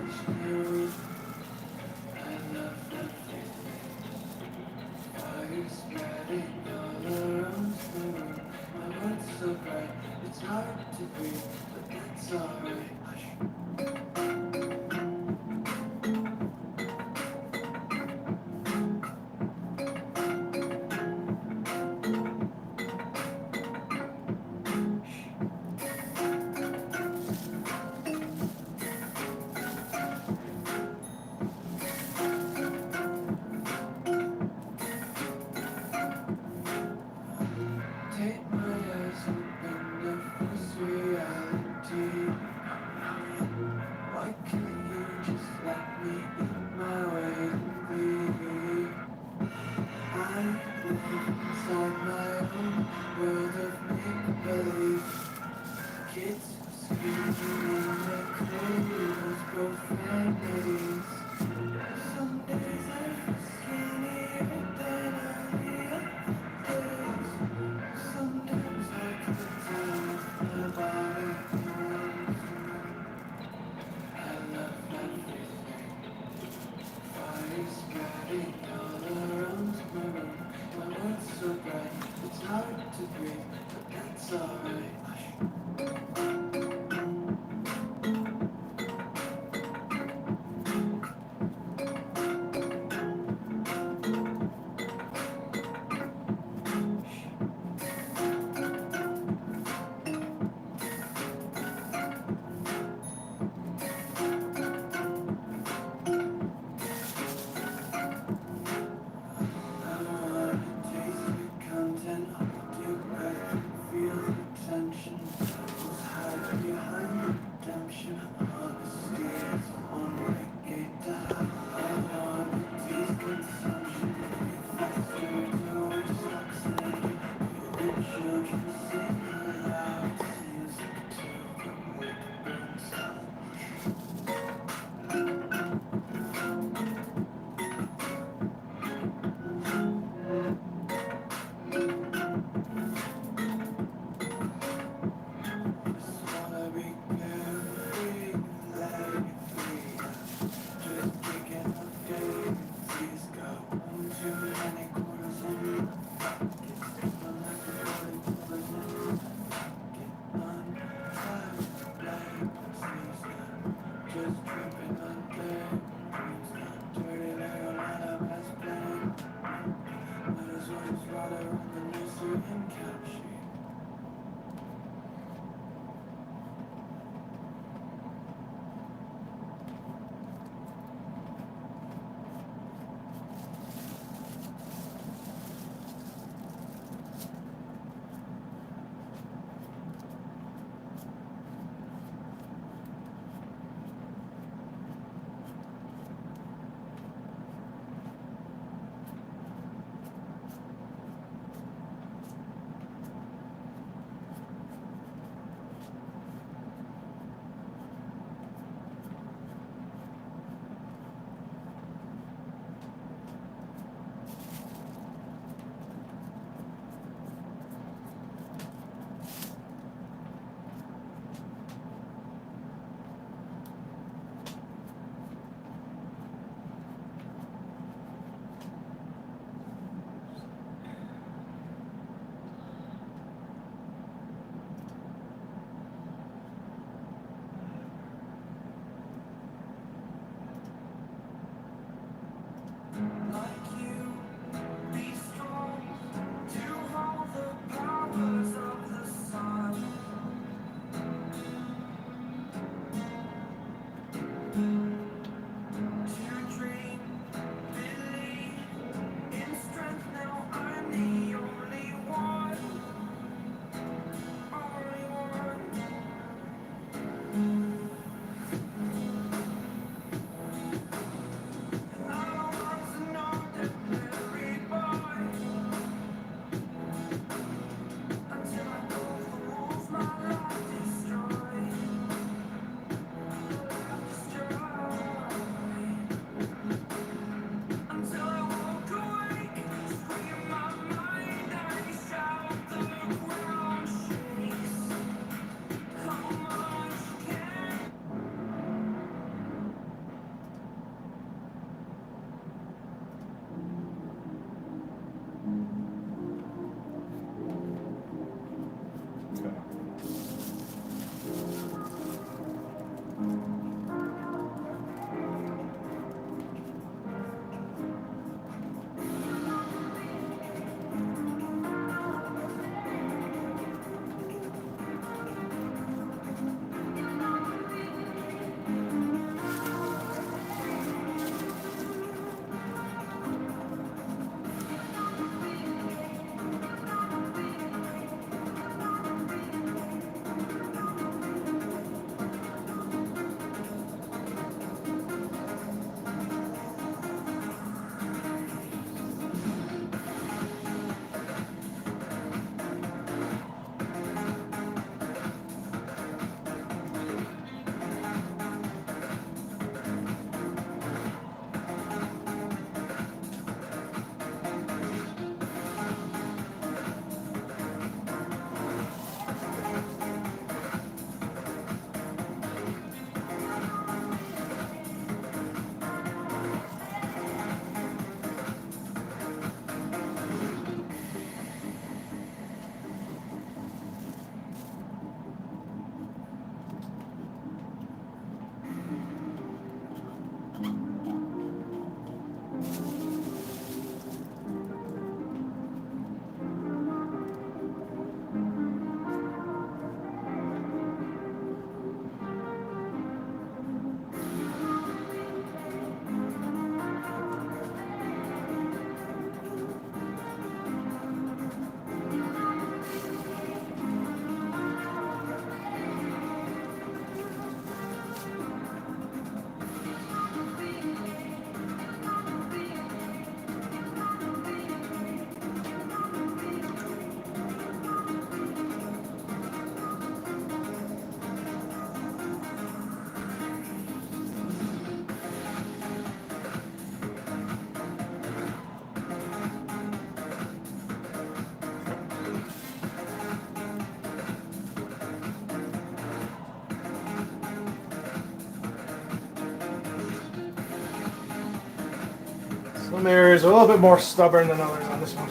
Some areas are a little bit more stubborn than others on this one.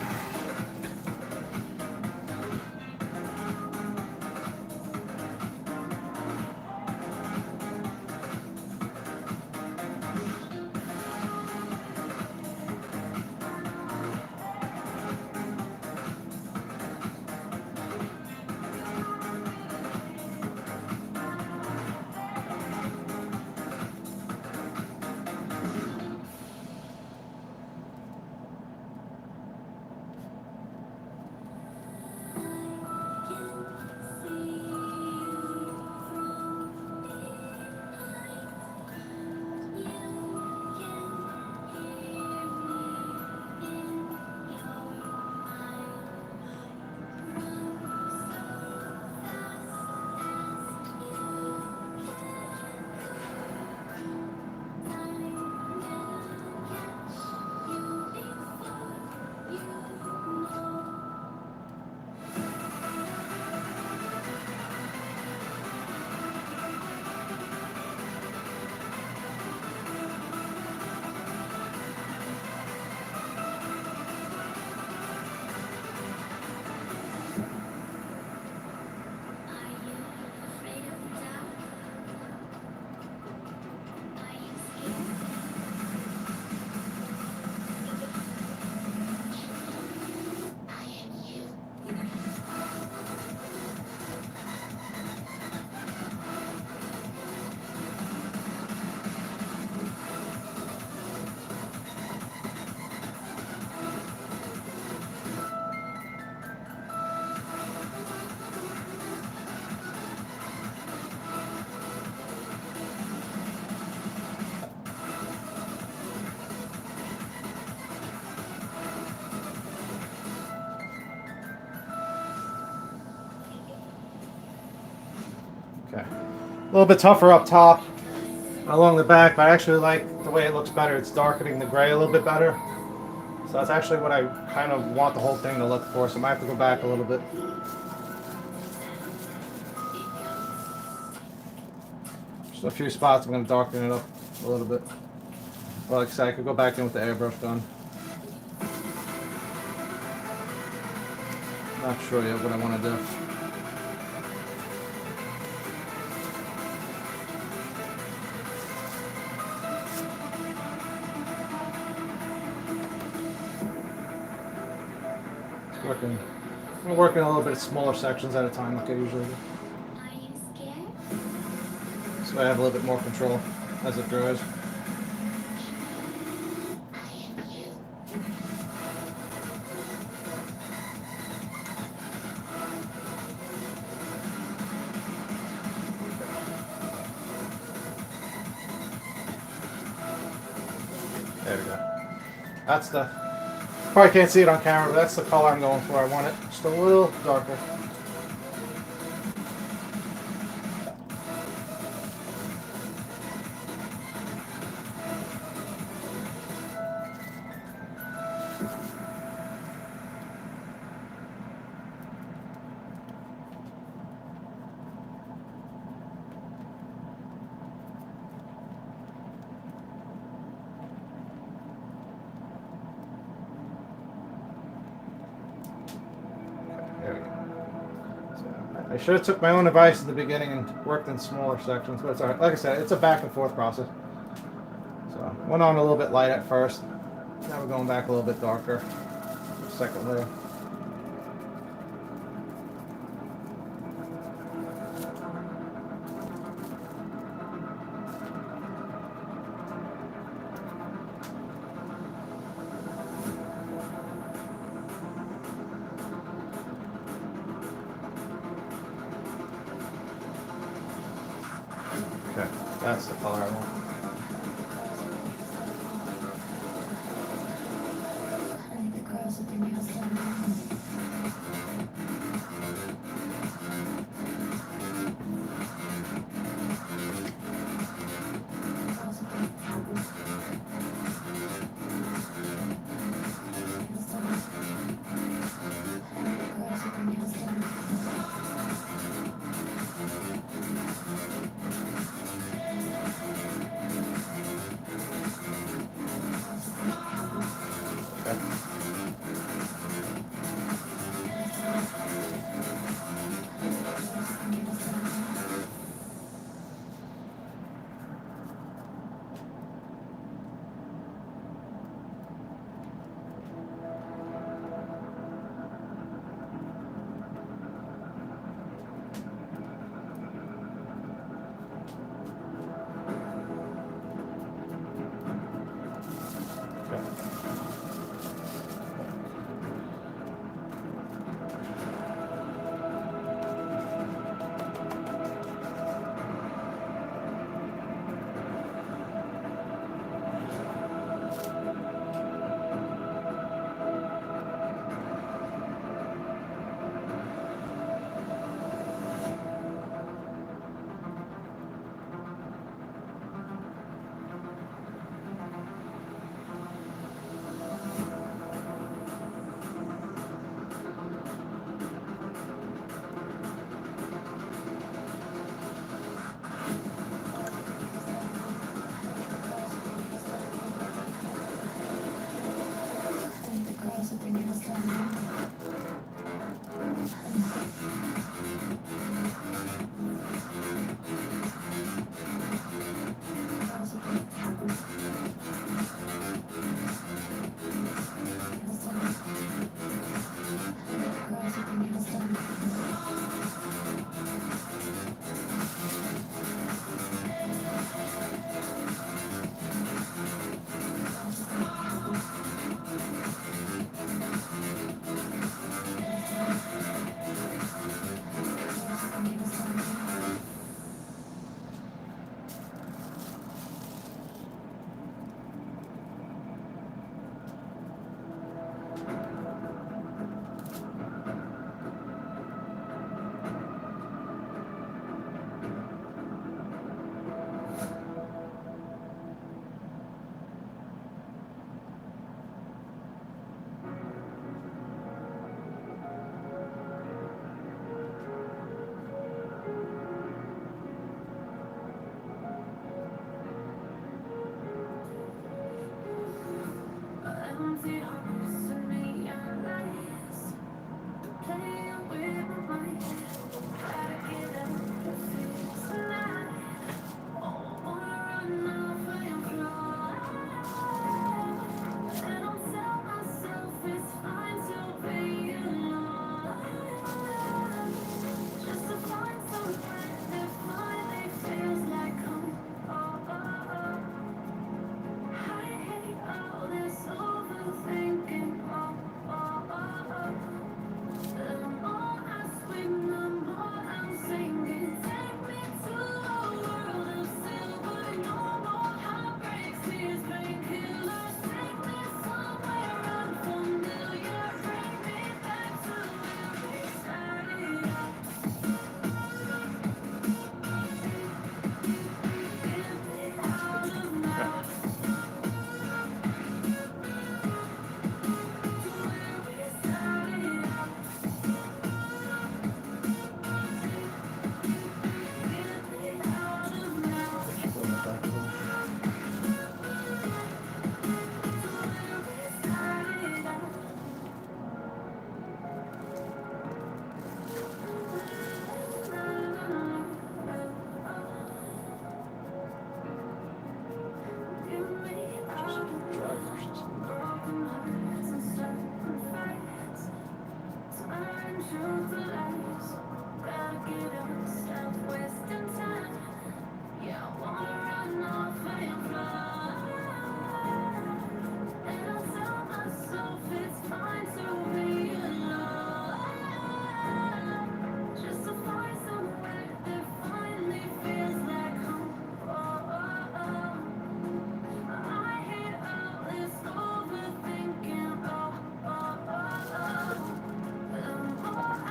Okay. A little bit tougher up top, along the back, but I actually like the way it looks better. It's darkening the gray a little bit better. So that's actually what I kind of want the whole thing to look for, so I might have to go back a little bit. Just a few spots I'm going to darken it up a little bit. Well, like I said, I could go back in with the airbrush gun. Not sure yet what I want to do. I'm working a little bit smaller sections at a time like I usually do.
Are you scared?
So I have a little bit more control as it dries. There we go. That's the... Probably can't see it on camera, but that's the color I'm going for. I want it just a little darker. There we go. So I should have took my own advice at the beginning and worked in smaller sections, but it's alright. Like I said, it's a back and forth process. So went on a little bit light at first. Now we're going back a little bit darker. Second layer. Okay, that's the color I want.
I like the girls with their nails done.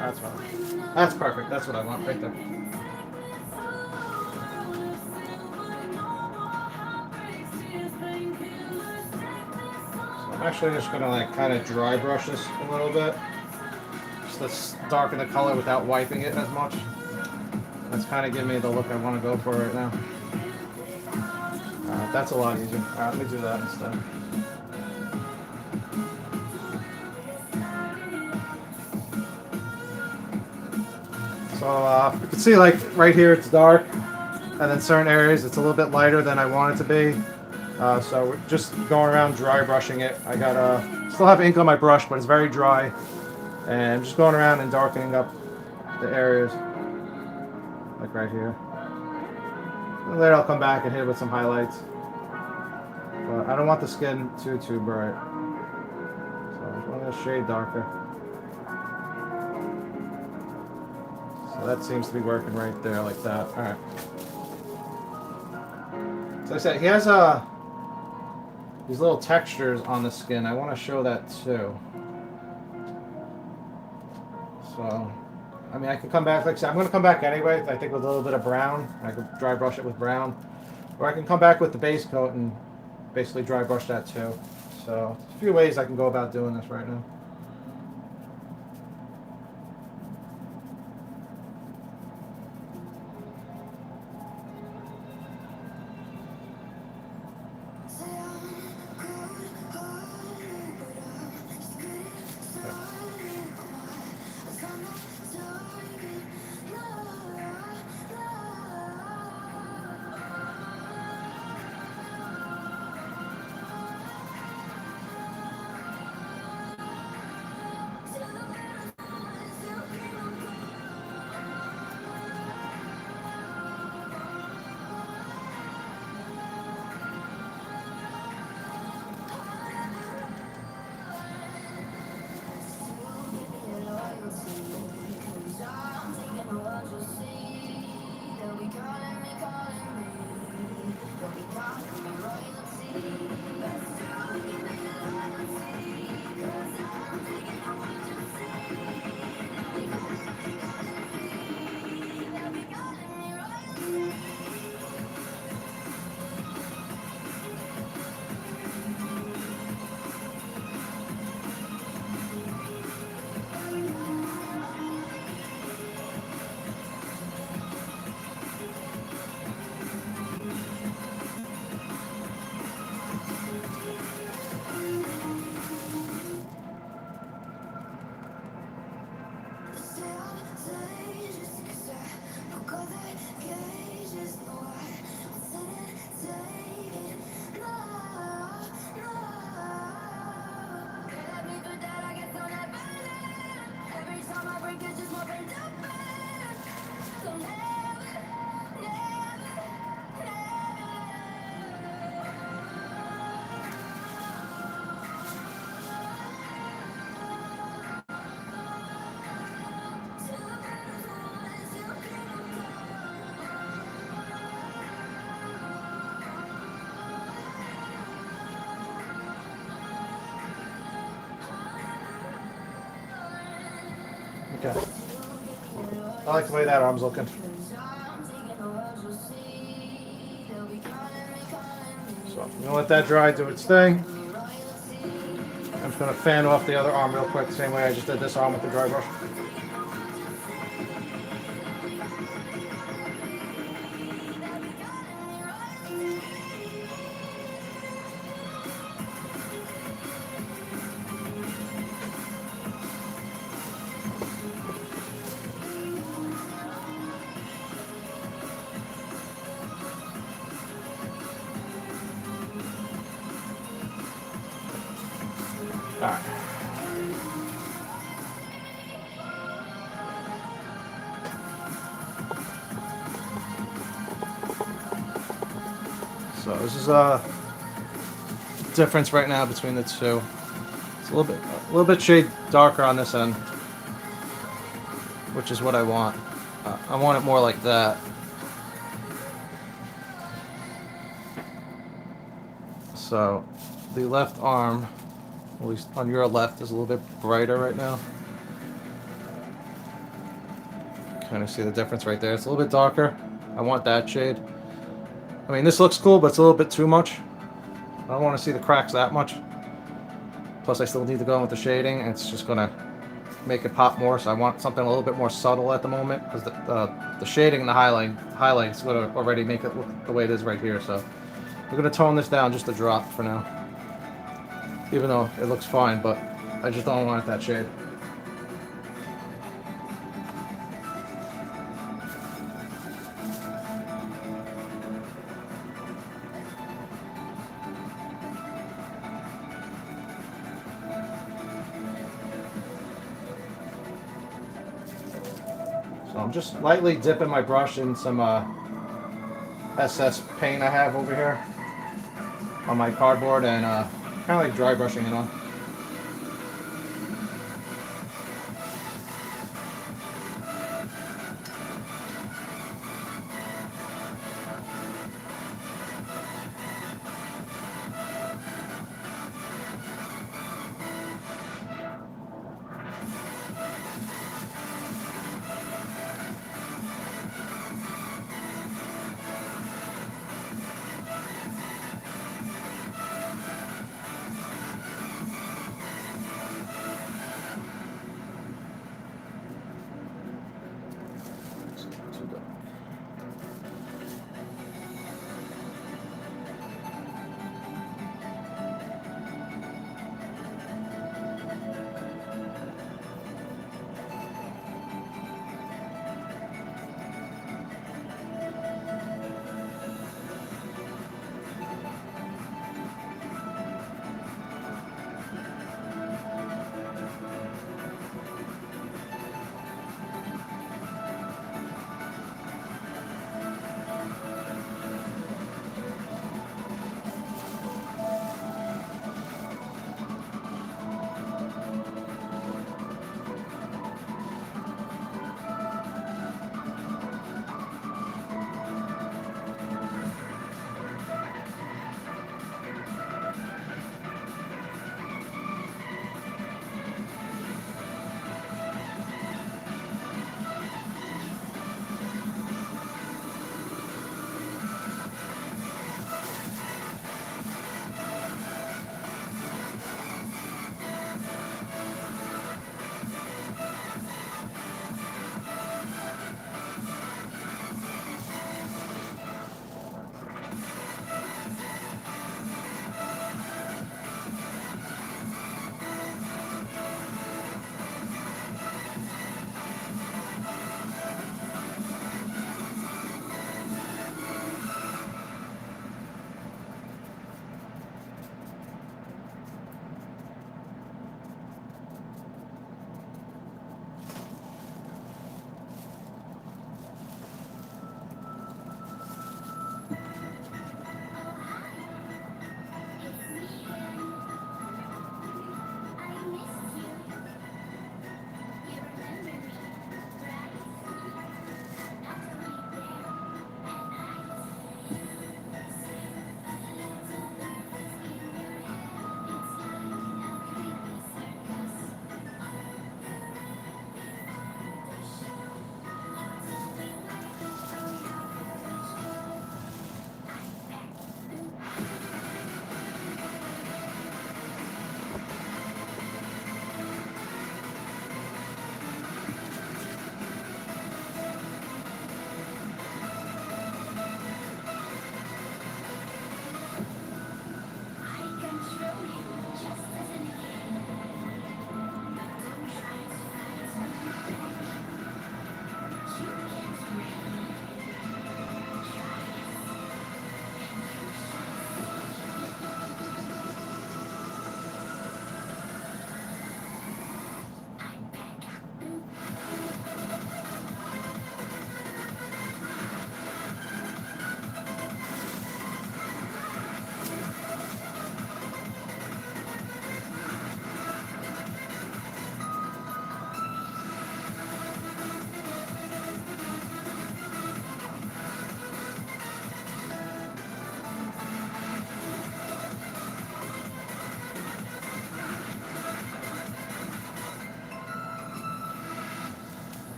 That's fine. That's perfect. That's what I want right there. So I'm actually just gonna like kind of dry brush this a little bit, just to darken the color without wiping it as much. That's kind of giving me the look I want to go for right now. That's a lot easier. Alright, let me do that instead. So you can see like right here it's dark, and then certain areas it's a little bit lighter than I want it to be. So we're just going around dry brushing it. I got still have ink on my brush, but it's very dry, and I'm just going around and darkening up the areas, like right here. And later I'll come back and hit it with some highlights. But I don't want the skin too bright, so I'm going to shade darker. So that seems to be working right there, like that. All right. So like I said, he has these little textures on the skin. I want to show that too. So, I mean, I can come back. Like I said, I'm going to come back anyway. I think with a little bit of brown. I could dry brush it with brown, or I can come back with the base coat and basically dry brush that too. So, a few ways I can go about doing this right now. Okay. I like the way that arm's looking. So I'm gonna let that dry, do its thing. I'm just gonna fan off the other arm real quick, the same way I just did this arm with the dry brush. Alright. So this is a difference right now between the two. It's a little bit shade darker on this end, which is what I want. I want it more like that. So the left arm, at least on your left, is a little bit brighter right now. Kind of see the difference right there. It's a little bit darker. I want that shade. I mean, this looks cool, but it's a little bit too much. I don't want to see the cracks that much. Plus, I still need to go in with the shading, and it's just going to make it pop more. So I want something a little bit more subtle at the moment, because the shading and the highlight is going to already make it look the way it is right here. So we're going to tone this down just a drop for now. Even though it looks fine, but I just don't want that shade. So I'm just lightly dipping my brush in some SS paint I have over here on my cardboard, and kind of like dry brushing it on.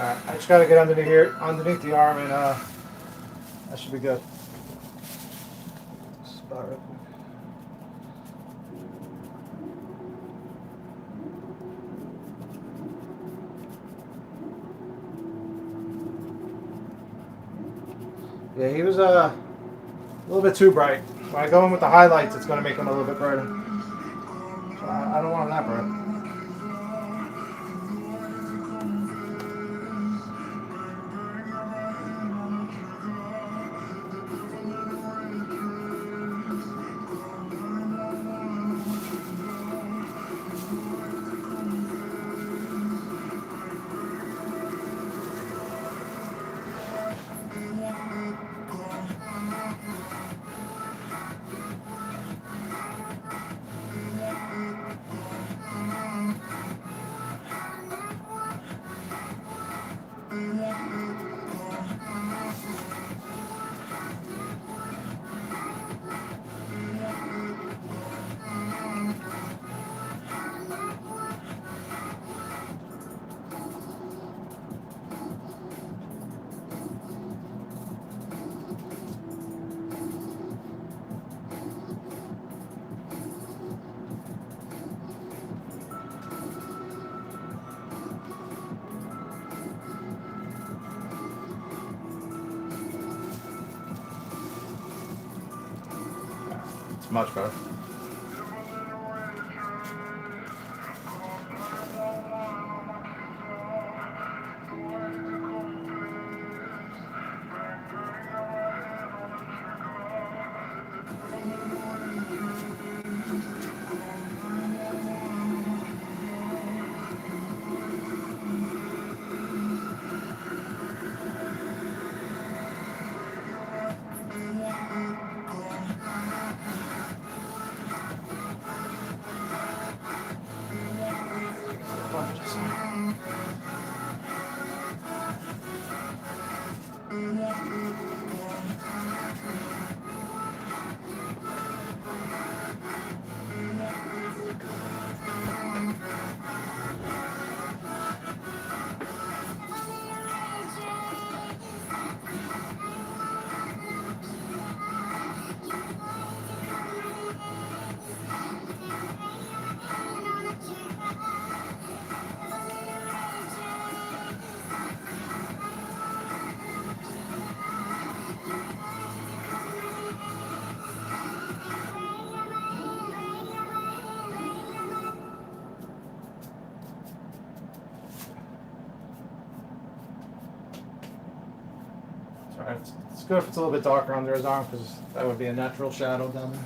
Alright, I just gotta get underneath here, underneath the arm, and that should be good. Spot real quick. Yeah, he was a little bit too bright. When I go in with the highlights, it's going to make him a little bit brighter. So I don't want him that bright. It's much better. Alright, it's good if it's a little bit darker under his arm because that would be a natural shadow down there.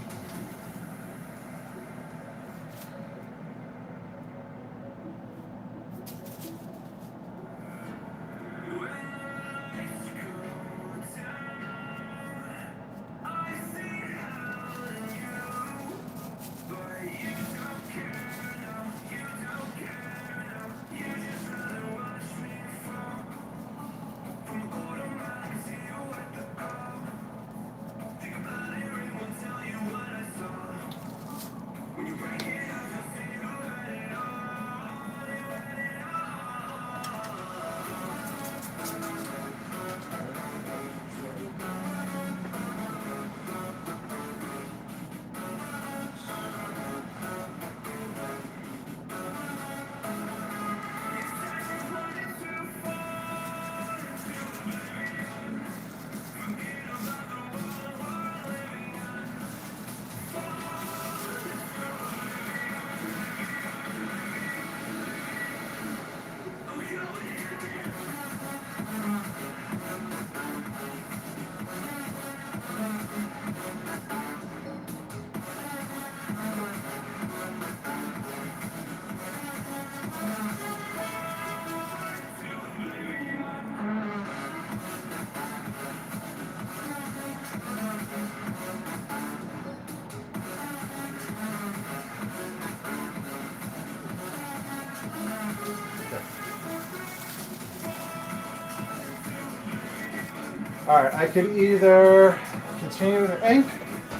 Alright, I could either continue to ink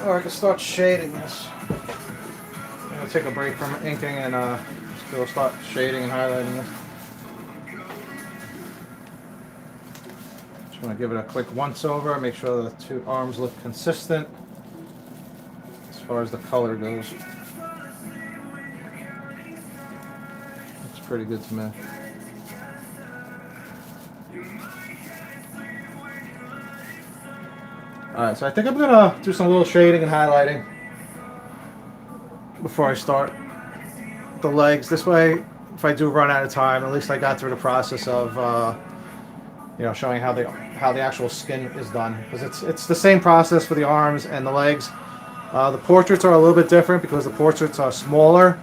or I could start shading this. I'm going to take a break from inking and start shading and highlighting this. I'm going to give it a quick once over, make sure the two arms look consistent as far as the color goes. Looks pretty good to me. Alright, so I think I'm going to do some little shading and highlighting before I start the legs. This way, if I do run out of time, at least I got through the process of showing how the actual skin is done, because it's the same process for the arms and the legs. The portraits are a little bit different because the portraits are smaller,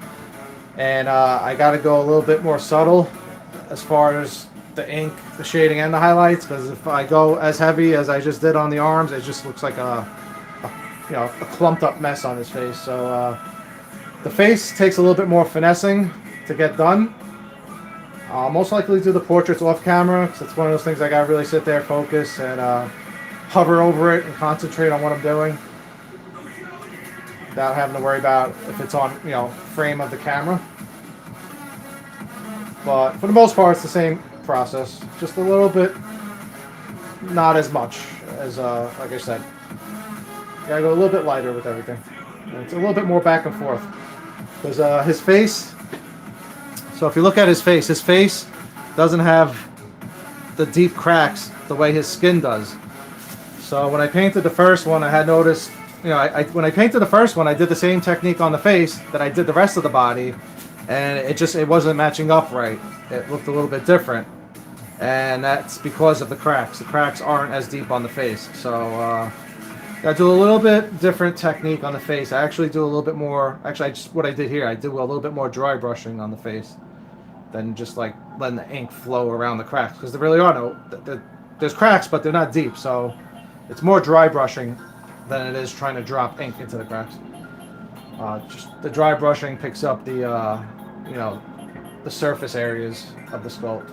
and I got to go a little bit more subtle as far as the ink, the shading, and the highlights. Because if I go as heavy as I just did on the arms, it just looks like a clumped up mess on his face. So the face takes a little bit more finessing to get done. I'll most likely do the portraits off camera, because it's one of those things I gotta really sit there, focus, and hover over it and concentrate on what I'm doing without having to worry about if it's on, frame of the camera. But for the most part, it's the same process, just a little bit, not as much as like I said. Gotta go a little bit lighter with everything. And it's a little bit more back and forth, because his face. So if you look at his face doesn't have the deep cracks the way his skin does. So when I painted the first one, I had noticed, when I painted the first one, I did the same technique on the face that I did the rest of the body, and it wasn't matching up right. It looked a little bit different, and that's because of the cracks. The cracks aren't as deep on the face. So I do a little bit different technique on the face. I actually do a little bit more. Actually, what I did here, I did a little bit more dry brushing on the face than just like letting the ink flow around the cracks, because there really are there's cracks, but they're not deep. So it's more dry brushing than it is trying to drop ink into the cracks. Just the dry brushing picks up the the surface areas of the sculpt.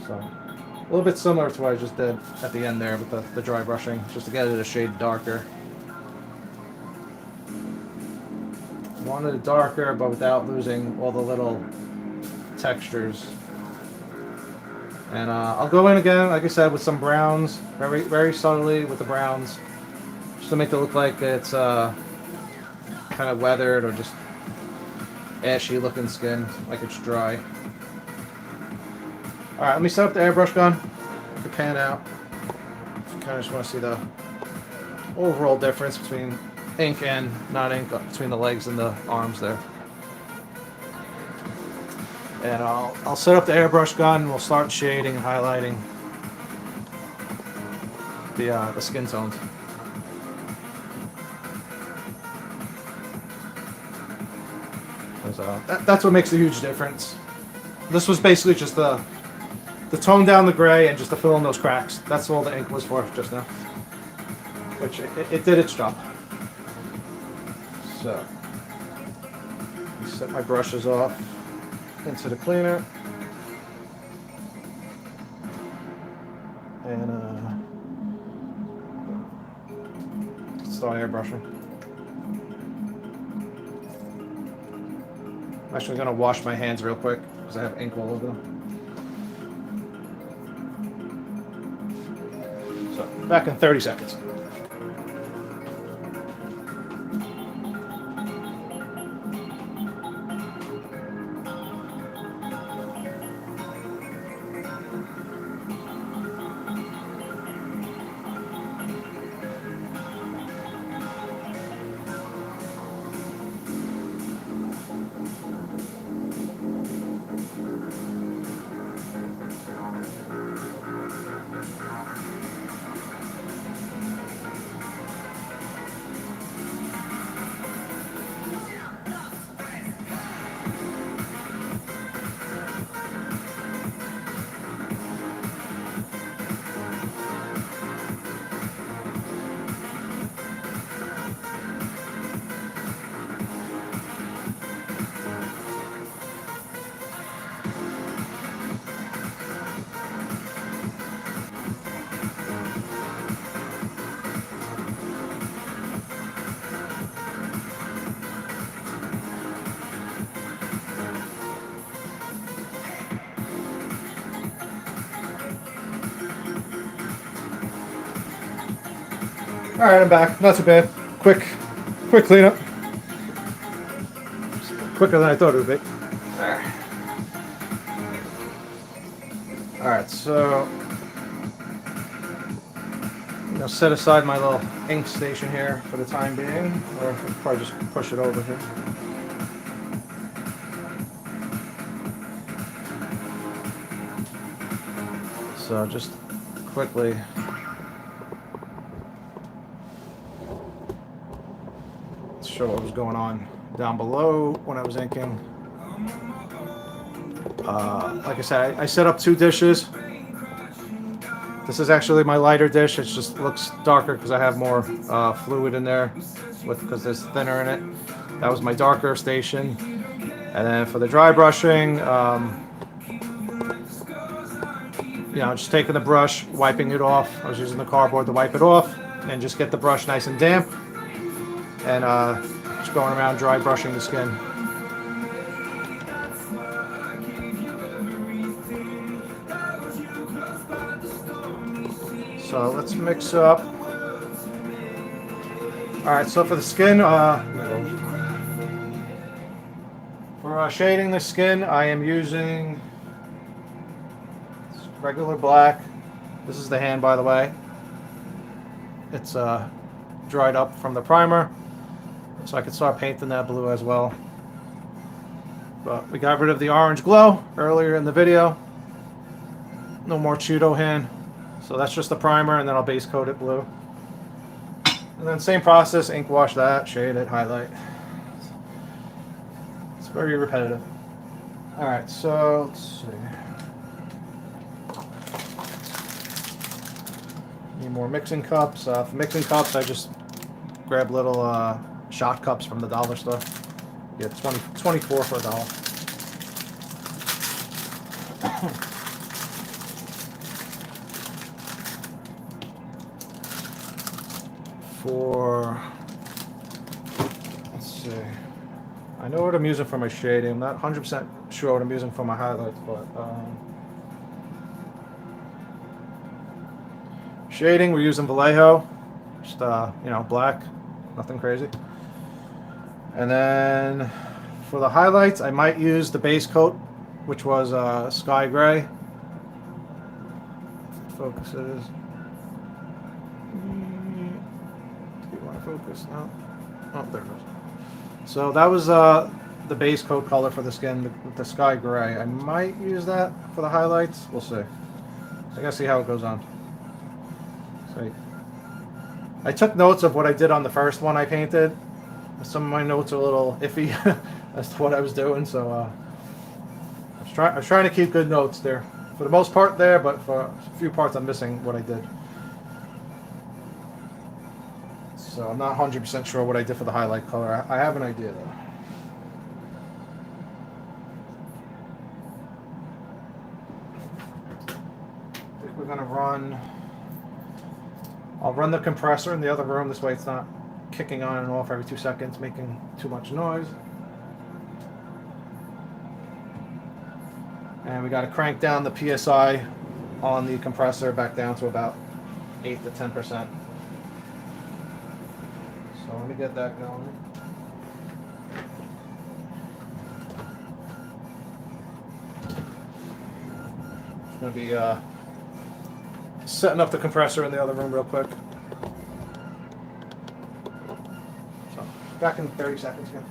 So a little bit similar to what I just did at the end there with the dry brushing, just to get it a shade darker. Wanted it darker, but without losing all the little textures. And I'll go in again, like I said, with some browns, very, very subtly with the browns, just to make it look like it's kind of weathered or just ashy looking skin, like it's dry. Alright, let me set up the airbrush gun, the pan out. Kind of just want to see the overall difference between ink and not ink, between the legs and the arms there. And I'll set up the airbrush gun, and we'll start shading and highlighting the skin tones. That's what makes a huge difference. This was basically just the tone down the gray and just to fill in those cracks. That's all the ink was for just now. Which it did its job. So, set my brushes off into the cleaner. And start airbrushing. I'm actually going to wash my hands real quick because I have ink all over them. So, back in 30 seconds. Alright, I'm back. Not too bad. Quick cleanup. Quicker than I thought it would be. Alright, so I'm gonna set aside my little ink station here for the time being, or I'll probably just push it over here. So just quickly show what was going on down below when I was inking. Like I said, I set up 2 dishes. This is actually my lighter dish. It just looks darker because I have more fluid in there, because there's thinner in it. That was my darker station. And then for the dry brushing, you know, just taking the brush, wiping it off. I was using the cardboard to wipe it off, and just get the brush nice and damp, and just going around dry brushing the skin. So let's mix up. Alright, so for the skin, for shading the skin, I am using regular black. This is the hand, by the way. It's dried up from the primer, so I can start painting that blue as well. But we got rid of the orange glow earlier in the video. No more Cheeto hand. So that's just the primer, and then I'll base coat it blue. And then same process, ink wash that, shade it, highlight. It's very repetitive. Alright, so let's see. Need more mixing cups. For mixing cups, I just grab little shot cups from the dollar store. You get 24 for $1. Let's see. I know what I'm using for my shading. I'm not 100% sure what I'm using for my highlights, but shading, we're using Vallejo, just you know, black, nothing crazy. And then for the highlights, I might use the base coat, which was sky gray. Focuses. Do you want to focus? No. Oh, there it goes. So that was the base coat color for the skin, the sky gray. I might use that for the highlights. We'll see. I gotta see how it goes on. So I took notes of what I did on the first one I painted. Some of my notes are a little iffy as to what I was doing, so I was trying to keep good notes there. For the most part there, but for a few parts I'm missing what I did. So I'm not 100% sure what I did for the highlight color. I have an idea though. I think we're gonna run. I'll run the compressor in the other room. This way it's not kicking on and off every 2 seconds, making too much noise. And we got to crank down the PSI on the compressor back down to about 8 to 10%. So let me get that going. It's going to be setting up the compressor in the other room real quick. So back in 30 seconds again.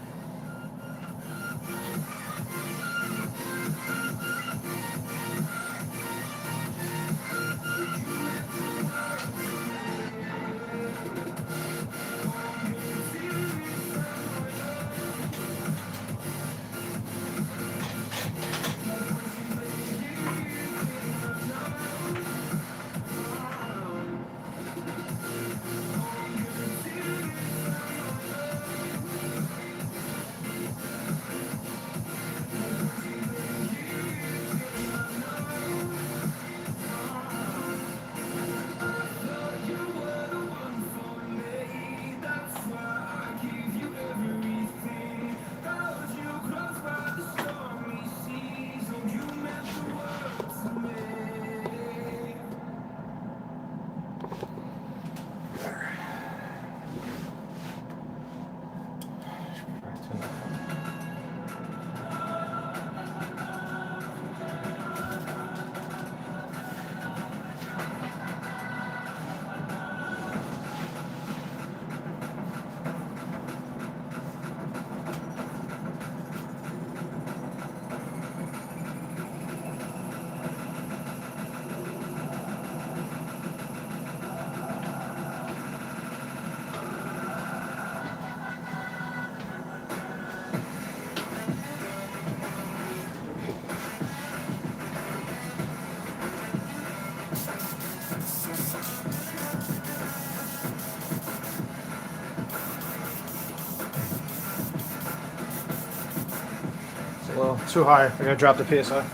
too high. I'm gonna drop the PSI.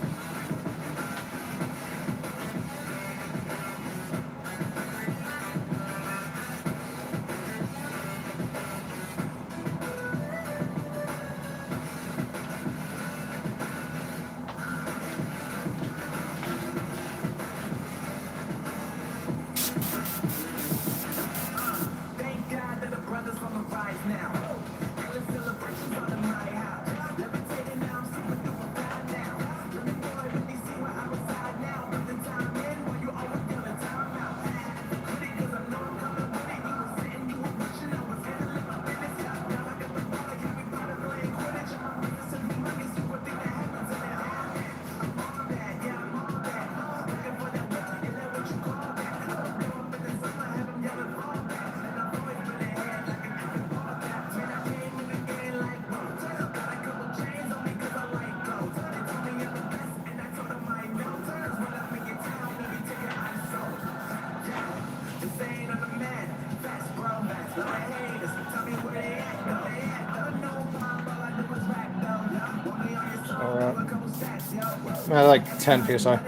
I like 10 PSI.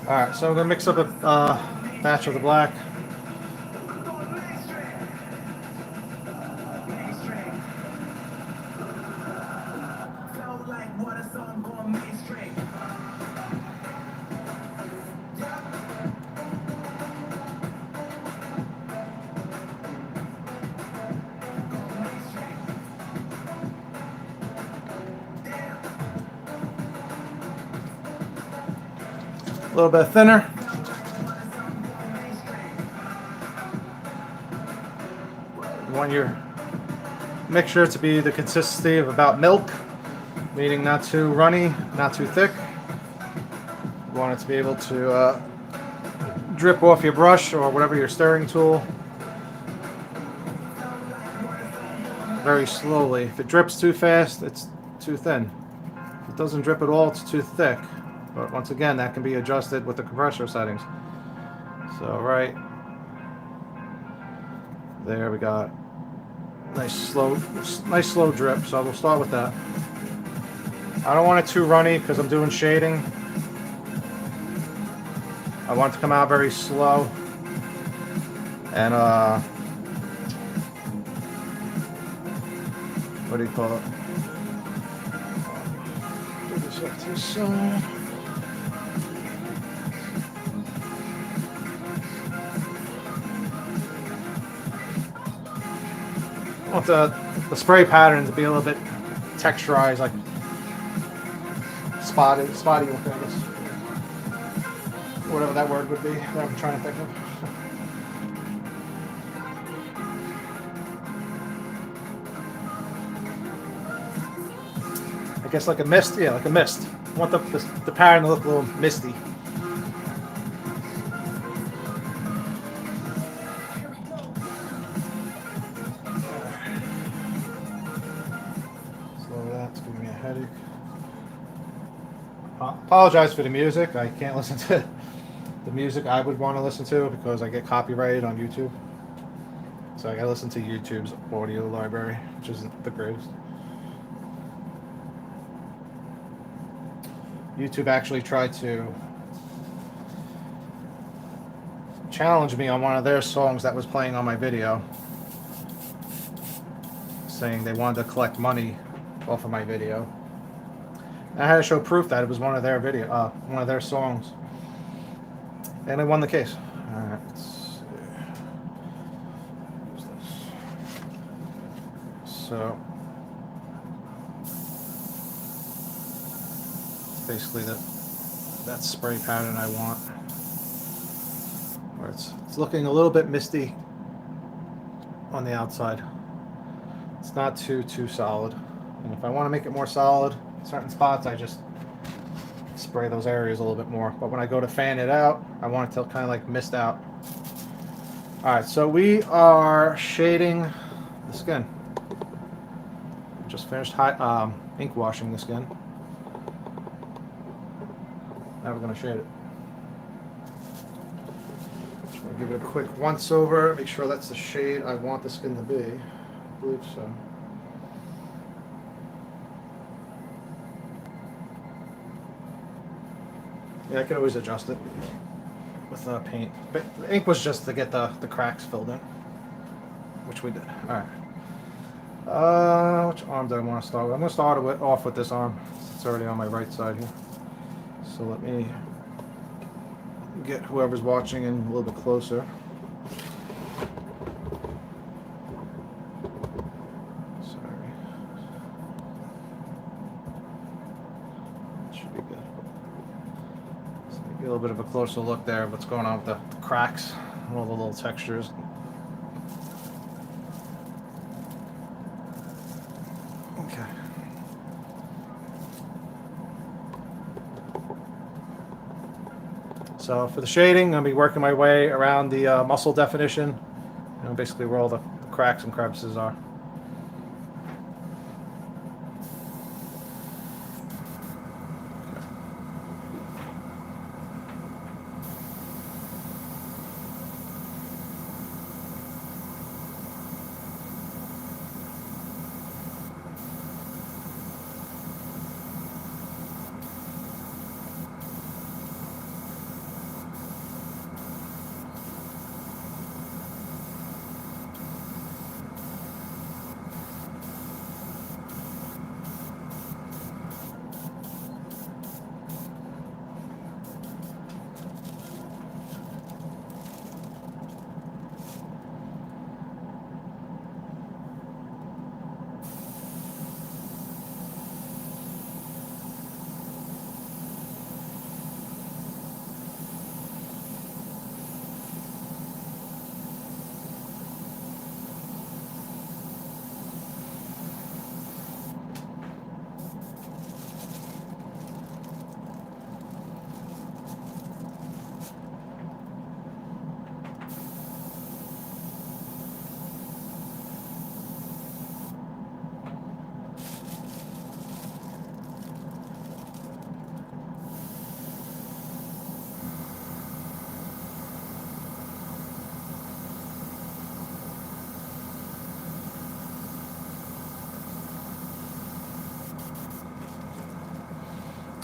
Alright, so I'm going to mix up a batch of the black. A little bit thinner. You want your mixture to be the consistency of about milk, meaning not too runny, not too thick. You want it to be able to drip off your brush or whatever your stirring tool very slowly. If it drips too fast, it's too thin. If it doesn't drip at all, it's too thick. But once again, that can be adjusted with the compressor settings. So right there we got nice slow drip. So we'll start with that. I don't want it too runny because I'm doing shading. I want it to come out very slow. And what do you call it? Put this up to the side. I want the spray pattern to be a little bit texturized, like spotty look, I guess. Whatever that word would be that I'm trying to think of. I guess like a mist, yeah, like a mist. I want the pattern to look a little misty. Apologize for the music. I can't listen to the music I would want to listen to because I get copyrighted on YouTube. So I gotta listen to YouTube's audio library, which isn't the greatest. YouTube actually tried to challenge me on one of their songs that was playing on my video, saying they wanted to collect money off of my video. I had to show proof that it was one of their one of their songs, and they won the case. All right, let's see. What's this? So it's basically that spray pattern I want, where it's looking a little bit misty on the outside. It's not too solid, and if I want to make it more solid. Certain spots I just spray those areas a little bit more, but when I go to fan it out, I want it to kind of like mist out. Alright, so we are shading the skin. Just finished ink washing the skin. Now we're going to shade it. Just want to give it a quick once over, make sure that's the shade I want the skin to be. I believe so. Yeah, I could always adjust it with paint. But the ink was just to get the cracks filled in, which we did. Alright. Which arm do I want to start with? I'm going to start off with this arm. It's already on my right side here. So let me get whoever's watching in a little bit closer. Sorry. Should be good. So get a little bit of a closer look there of what's going on with the cracks and all the little textures. Okay. So for the shading, I'm going to be working my way around the muscle definition, basically where all the cracks and crevices are.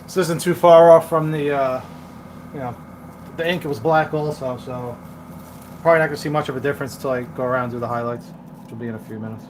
This isn't too far off from the, the ink was black also, so probably not going to see much of a difference until I go around and do the highlights, which will be in a few minutes.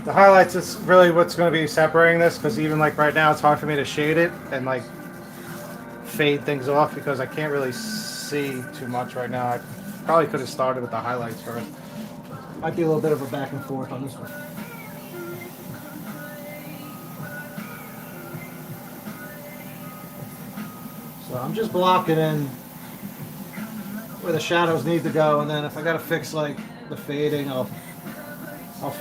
The highlights is really what's going to be separating this, because even like right now it's hard for me to shade it and like fade things off because I can't really see too much right now. I probably could have started with the highlights first. Might be a little bit of a back and forth on this one. So I'm just blocking in where the shadows need to go, and then if I gotta fix like the fading, I'll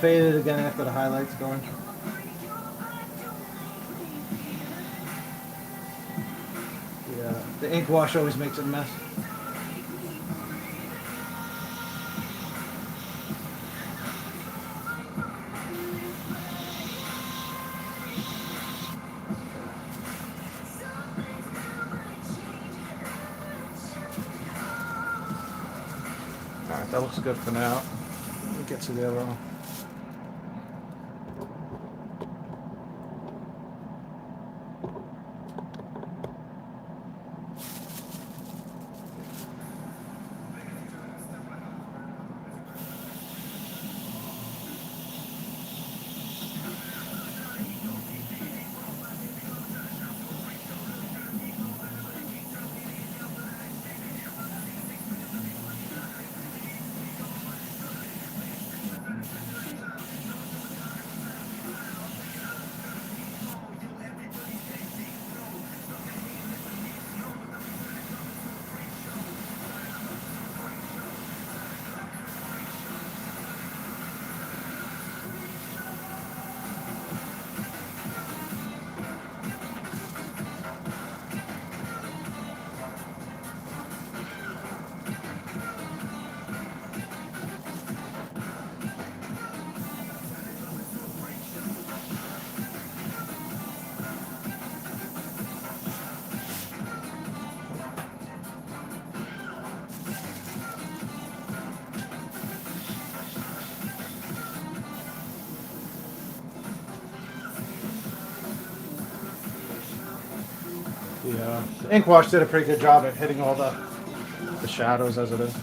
fade it again after the highlights going. Yeah, the ink wash always makes it a mess. Alright, that looks good for now. Let me get to the other one. The ink wash did a pretty good job at hitting all the shadows as it is.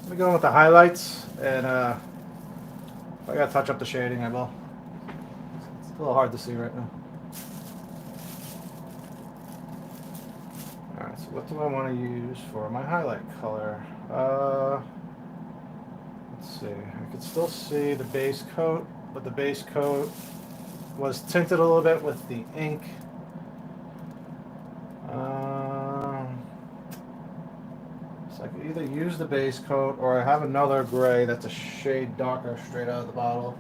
Let me go in with the highlights, and if I gotta touch up the shading, I will. It's a little hard to see right now. Alright, so what do I want to use for my highlight color? Let's see. I can still see the base coat, but the base coat was tinted a little bit with the ink. So I could either the base coat, or I have another gray that's a shade darker straight out of the bottle.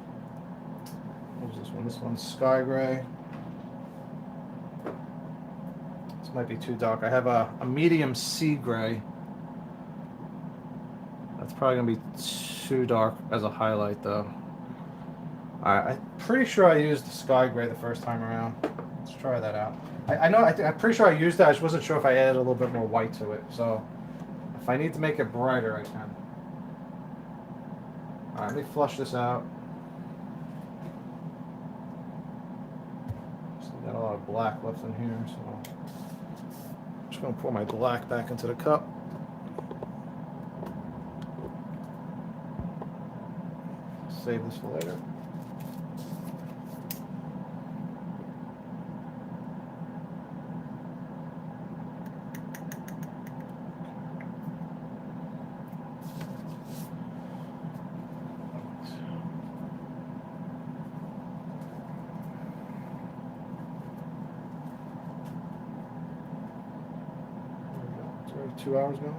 What was this one? This one's sky gray. This might be too dark. I have a medium sea gray. That's probably gonna be too dark as a highlight though. Alright, I'm pretty sure I used the sky gray the first time around. Let's try that out. I'm pretty sure I used that. I just wasn't sure if I added a little bit more white to it. So if I need to make it brighter, I can. Alright, let me flush this out. Still got a lot of black left in here, so I'm just gonna pour my black back into the cup. Save this for later. It's already 2 hours ago.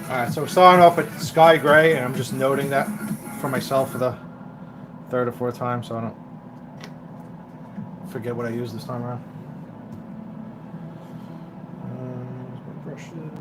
Alright, so we're starting off with sky gray, and I'm just noting that for myself for the third or fourth time so I don't forget what I used this time around. Where's my brushes?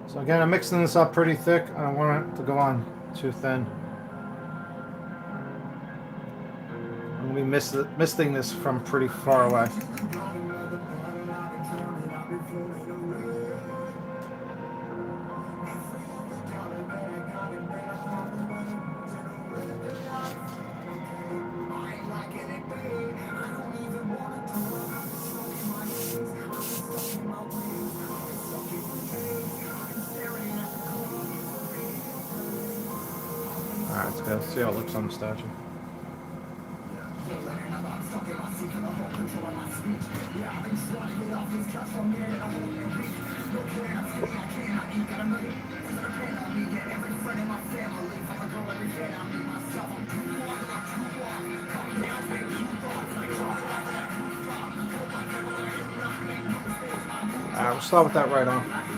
So again, I'm mixing this up pretty thick. I don't want it to go on too thin. I'm going to be misting this from pretty far away. Alright, let's go see how it looks on the statue. Alright, we'll start with that right on.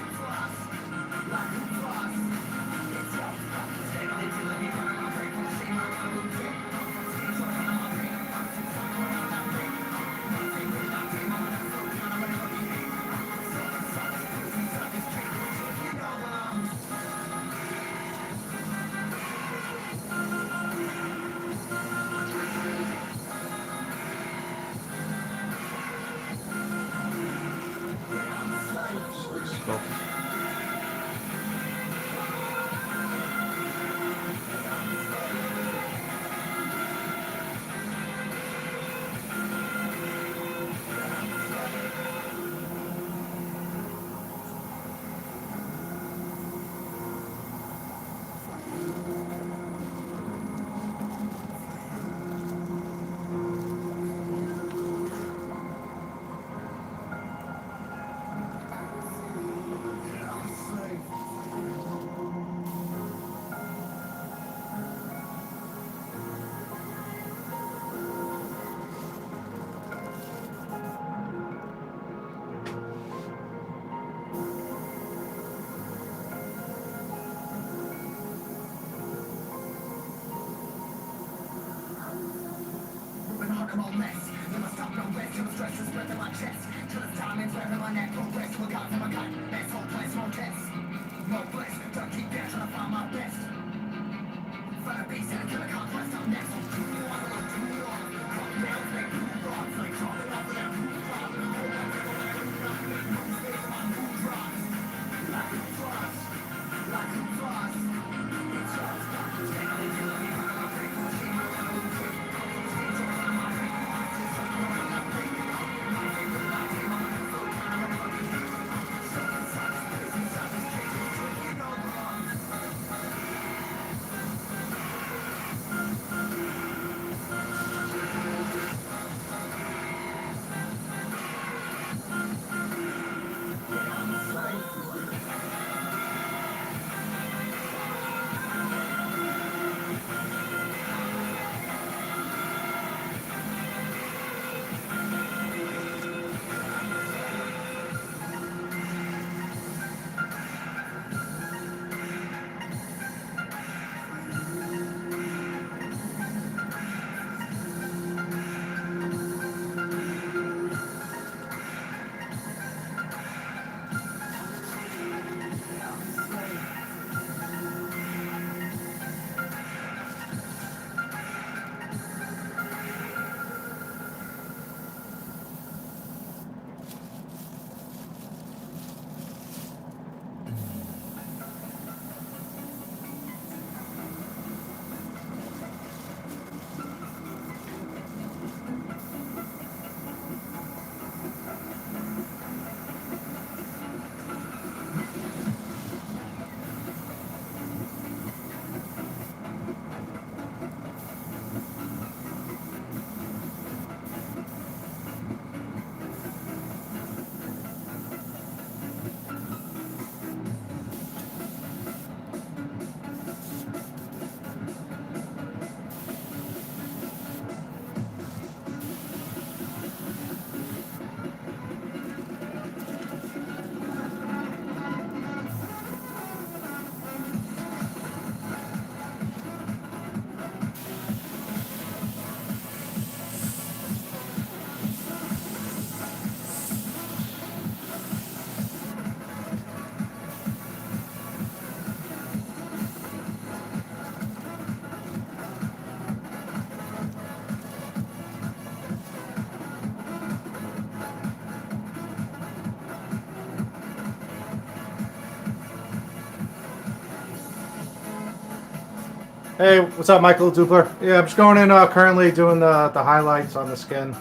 Hey, what's up, Michael Dupler? Yeah, I'm just going in currently doing the highlights on the skin.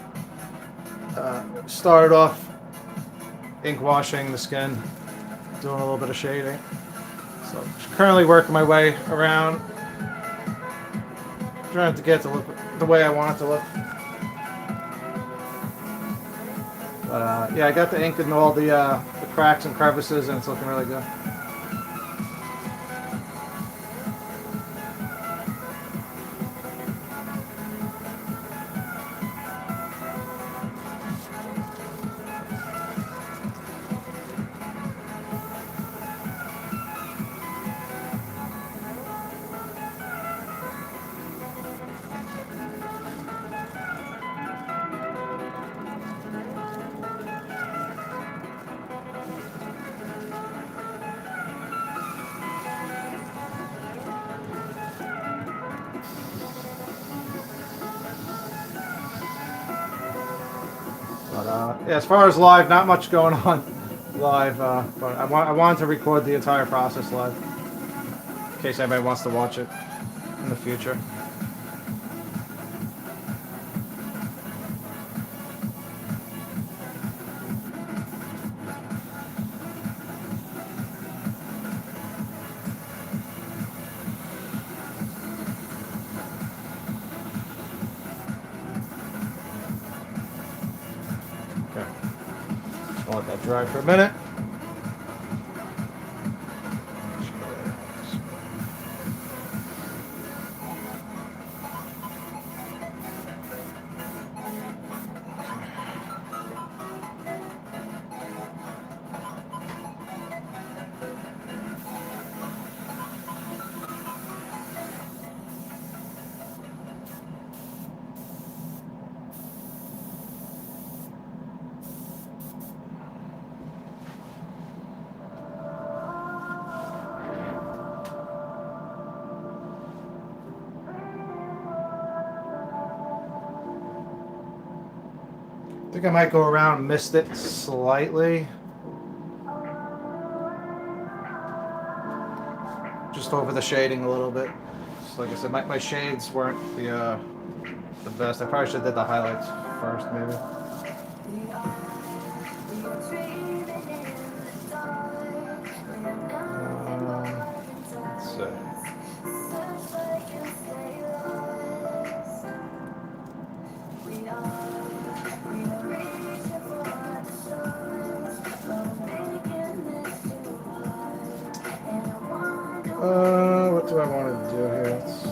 Started off ink washing the skin, doing a little bit of shading. So just currently working my way around, trying to get to look the way I want it to look. But yeah, I got the ink in all the cracks and crevices, and it's looking really good. But yeah, as far as live, not much going on live. But I wanted to record the entire process live, in case anybody wants to watch it in the future. Okay, I'll let that dry for a minute. I think I might go around and mist it slightly. Just over the shading a little bit. So like I said, my shades weren't the best. I probably should have did the highlights first, maybe. Let's see. What do I want to do here? Let's see.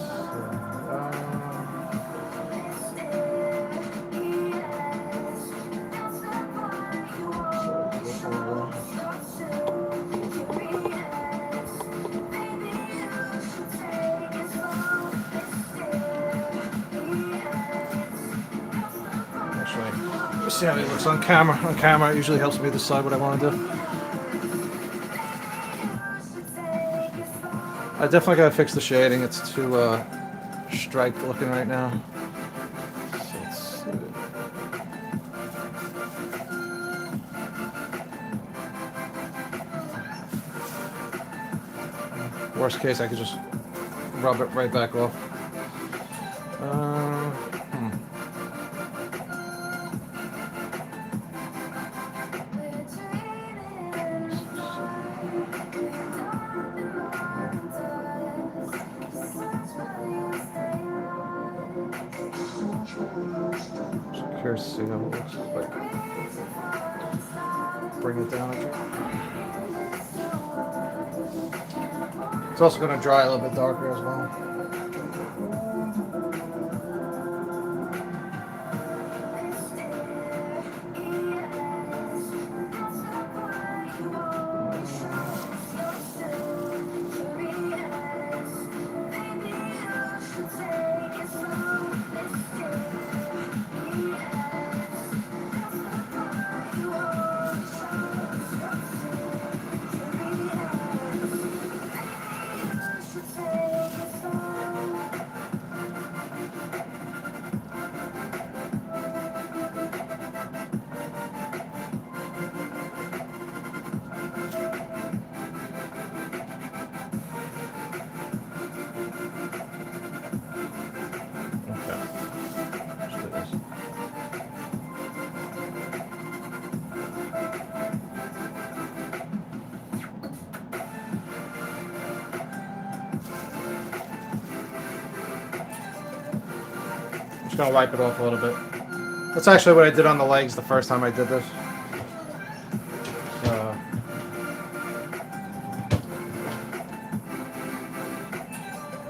Actually, let's see how it looks on camera. On camera, it usually helps me decide what I want to do. I definitely gotta fix the shading. It's too striped looking right now. So let's see. Worst case, I could just rub it right back off. Just curious to see how it looks like. Bring it down a bit. It's also going to dry a little bit darker as well. Just gonna wipe it off a little bit. That's actually what I did on the legs the first time I did this.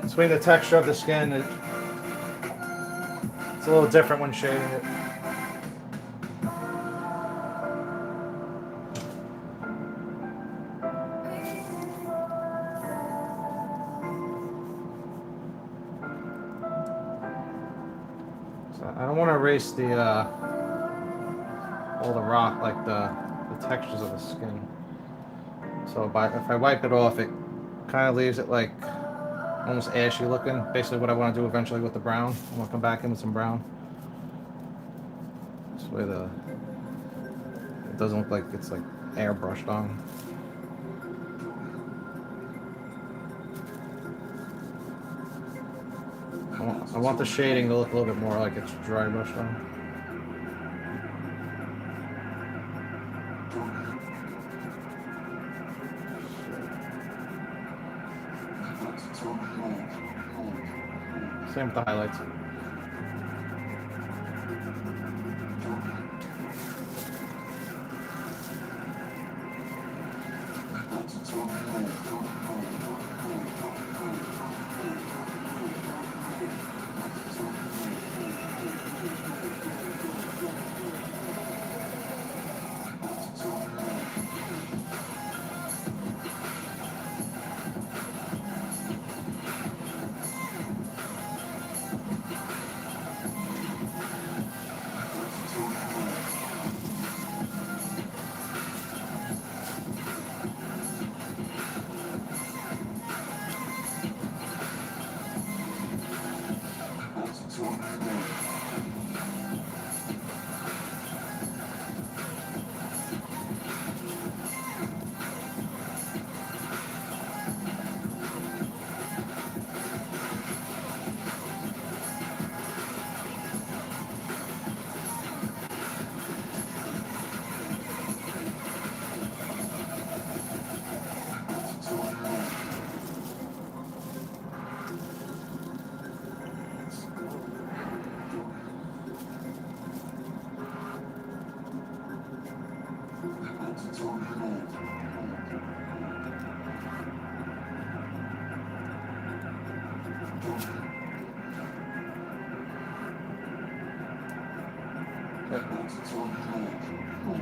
Between the texture of the skin, it's a little different when shading it. So I don't want to erase the all the rock, like the textures of the skin. So if I wipe it off, it kind of leaves it like almost ashy looking. Basically what I want to do eventually with the brown. I'm going to come back in with some brown. This way it doesn't look like it's like airbrushed on. I want the shading to look a little bit more like it's dry brushed on. Same with the highlights.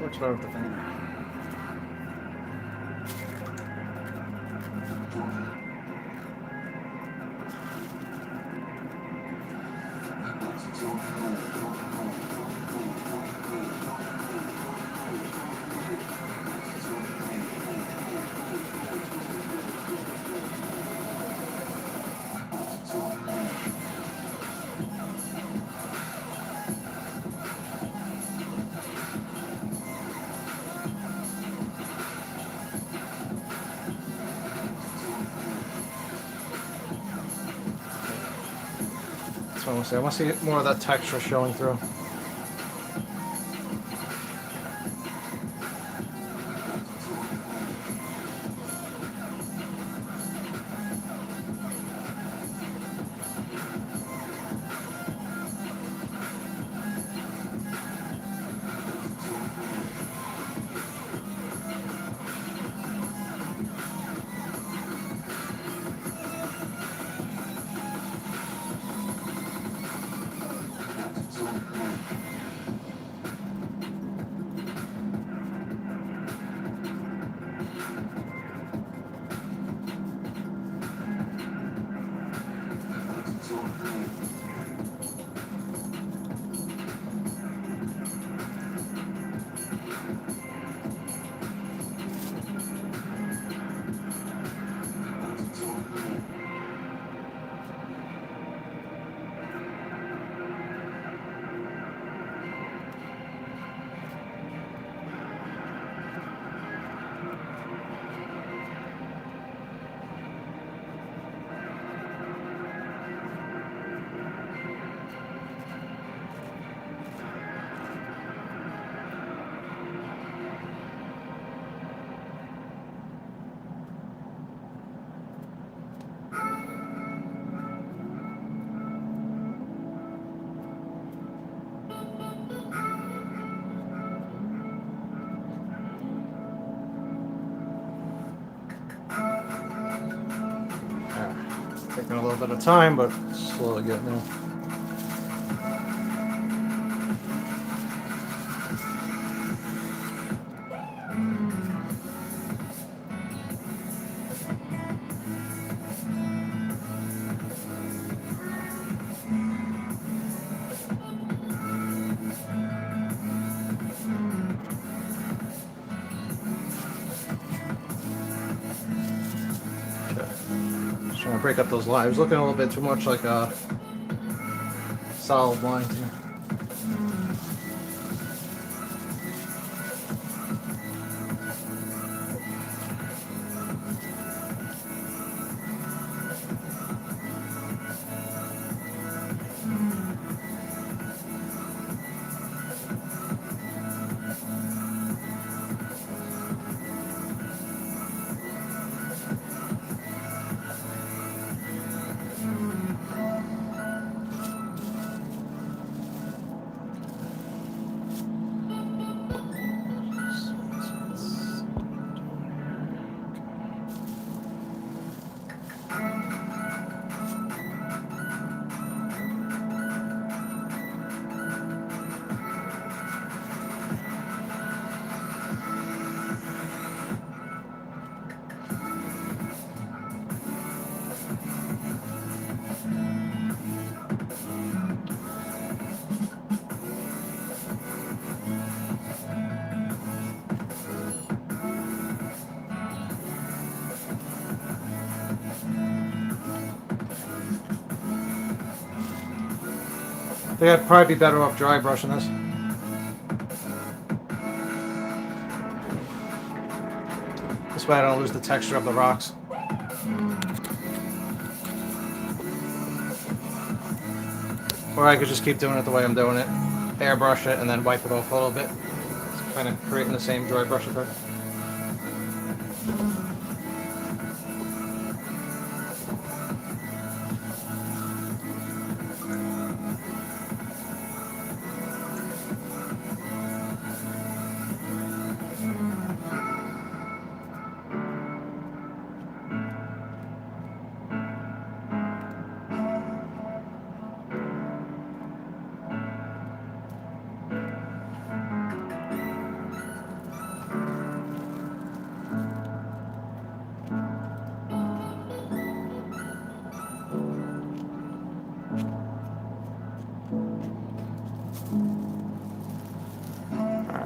Works better with the finger. I want to see more of that texture showing through. Taking a little bit of time, but slowly getting there. Just trying to break up those lines. Looking a little bit too much like a solid lines here. I think I'd probably be better off dry brushing this. This way I don't lose the texture of the rocks. Or I could just keep doing it the way I'm doing it. Airbrush it and then wipe it off a little bit. It's kind of creating the same dry brush effect.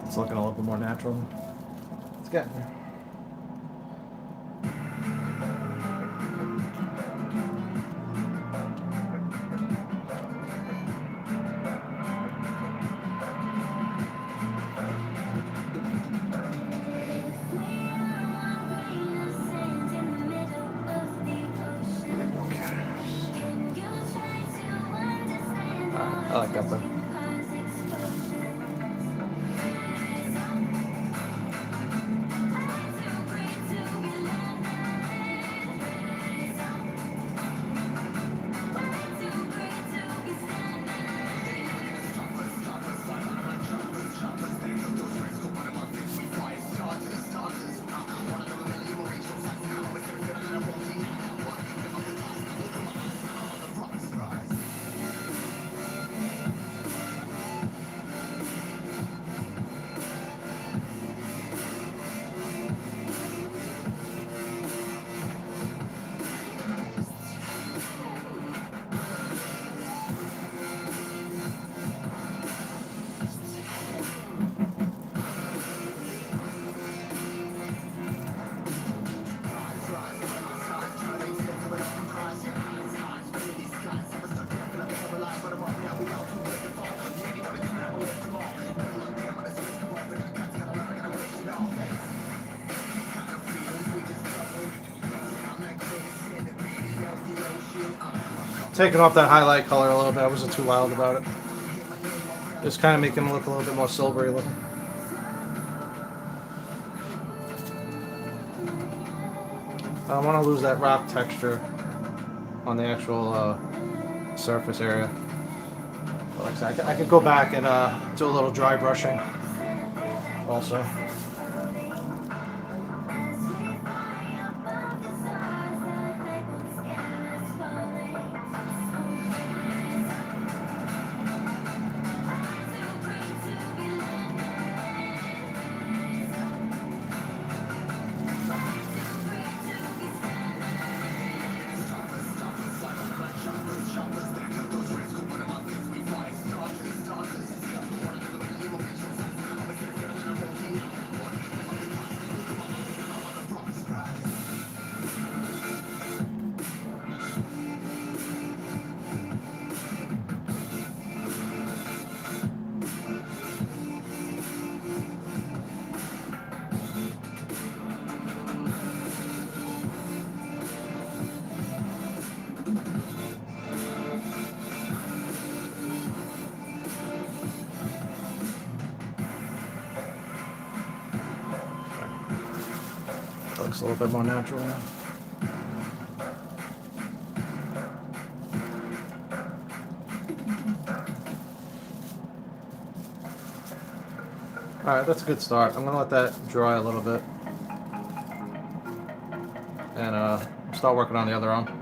It's looking a little bit more natural. It's getting there. I like that though. Taking off that highlight color a little bit. I wasn't too wild about it. Just kind of making it look a little bit more silvery looking. I don't want to lose that rock texture on the actual surface area. But like I said, I could go back and do a little dry brushing also. looks a little bit more natural now. Alright, that's a good start. I'm going to let that dry a little bit. And start working on the other arm.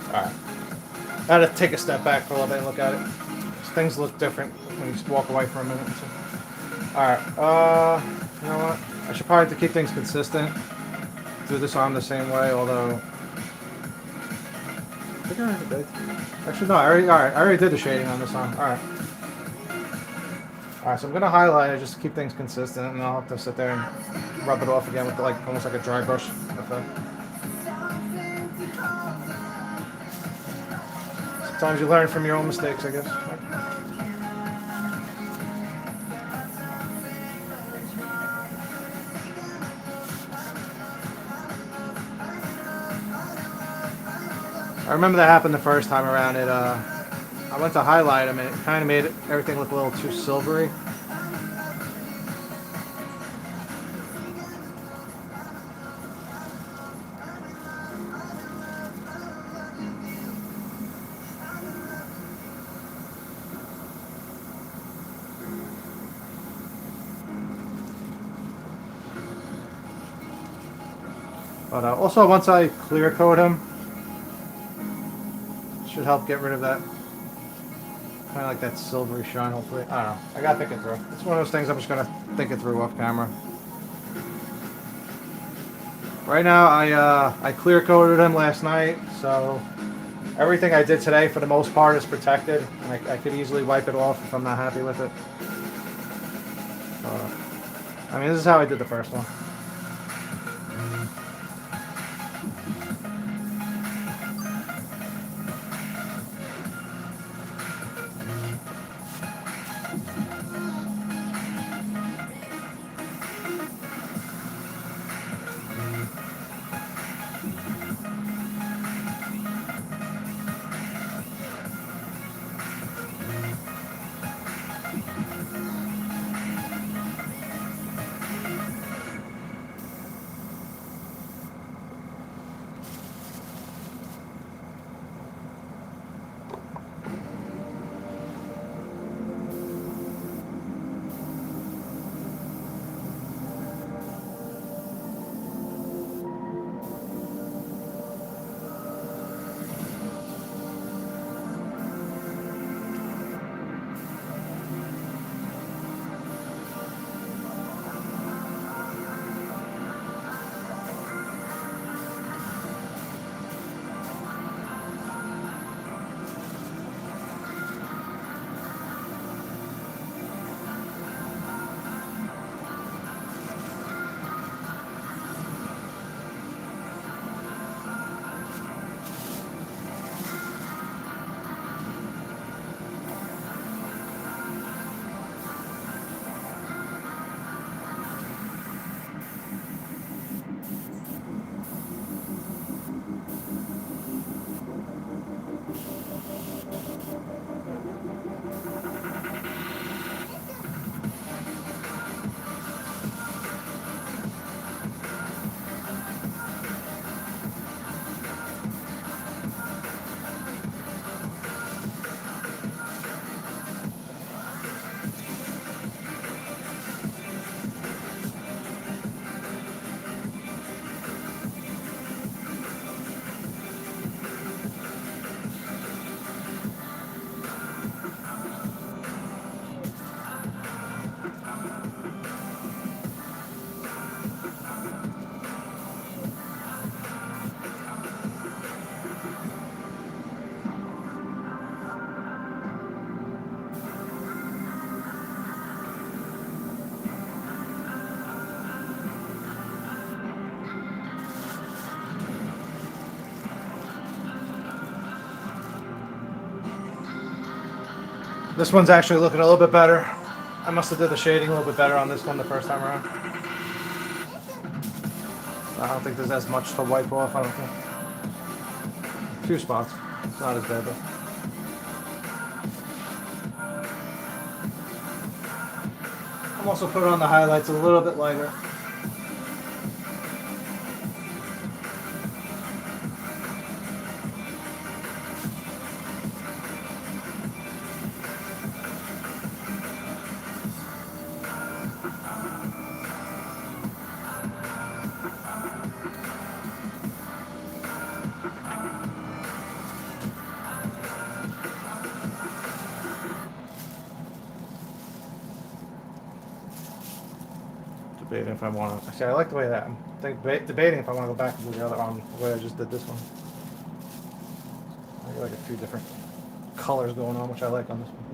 Alright. I had to take a step back for a little bit and look at it. Things look different when you just walk away for a minute. So. Alright, you know what? I should probably have to keep things consistent. Do this arm the same way, although... I think I already did. Actually, no, I already did the shading on this arm. Alright. Alright, so I'm going to highlight it just to keep things consistent, and I'll have to sit there and rub it off again with like almost like a dry brush effect. Sometimes you learn from your own mistakes, I guess. I remember that happened the first time around. I went to highlight them and it kind of made everything look a little too silvery. But also, once I clear coat him, should help get rid of that kind of like that silvery shine. Hopefully, I don't know. I gotta think it through. It's one of those things I'm just gonna think it through off camera. Right now, I clear coated him last night, so everything I did today, for the most part, is protected, and I could easily wipe it off if I'm not happy with it. I mean, this is how I did the first one. This one's actually looking a little bit better. I must have did the shading a little bit better on this one the first time around. I don't think there's as much to wipe off, I don't think. A few spots. It's not as bad though. I'm also putting on the highlights a little bit lighter. Debating if I want to. See, I like the way that. I'm debating if I want to go back and do the other on the way I just did this one. I like a few different colors going on, which I like on this one.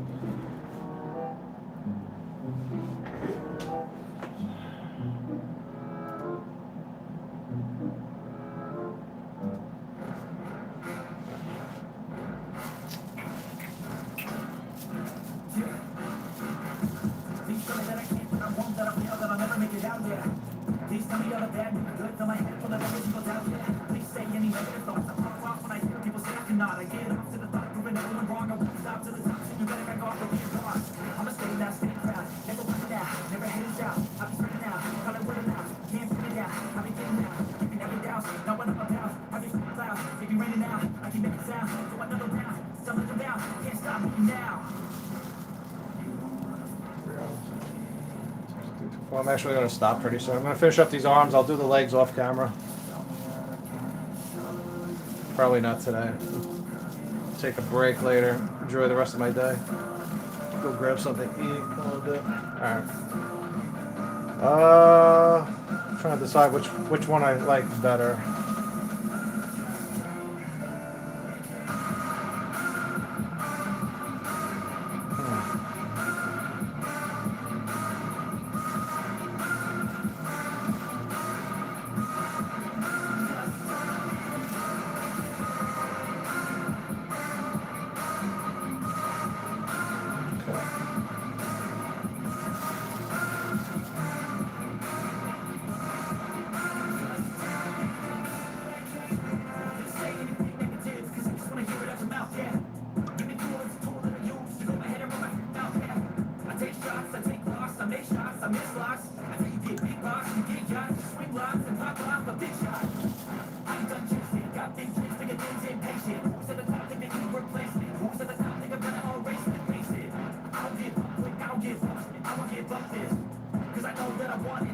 Well, I'm actually going to stop pretty soon. I'm going to finish up these arms. I'll do the legs off camera. Probably not today. Take a break later. Enjoy the rest of my day. Go grab something to eat a little bit. Alright. I'm trying to decide which one I like better.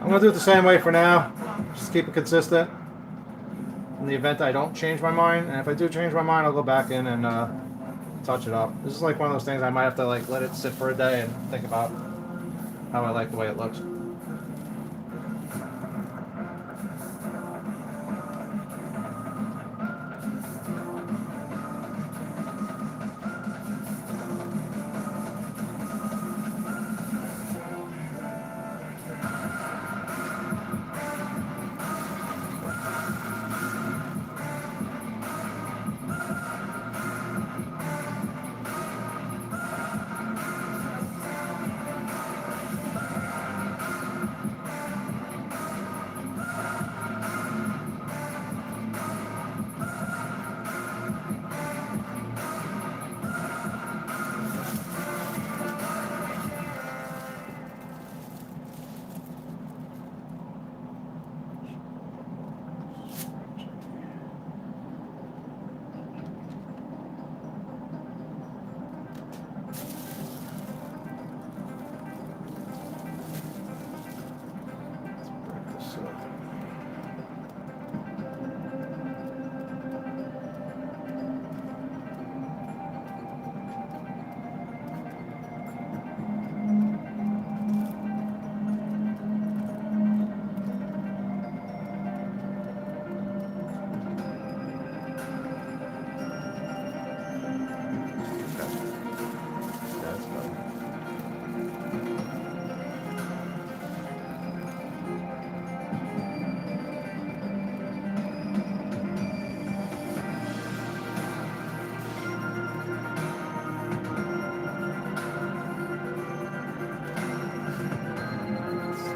I'm going to do it the same way for now. Just keep it consistent. In the event I don't change my mind, and if I do change my mind, I'll go back in and touch it up. This is like one of those things I might have to like let it sit for a day and think about how I like the way it looks.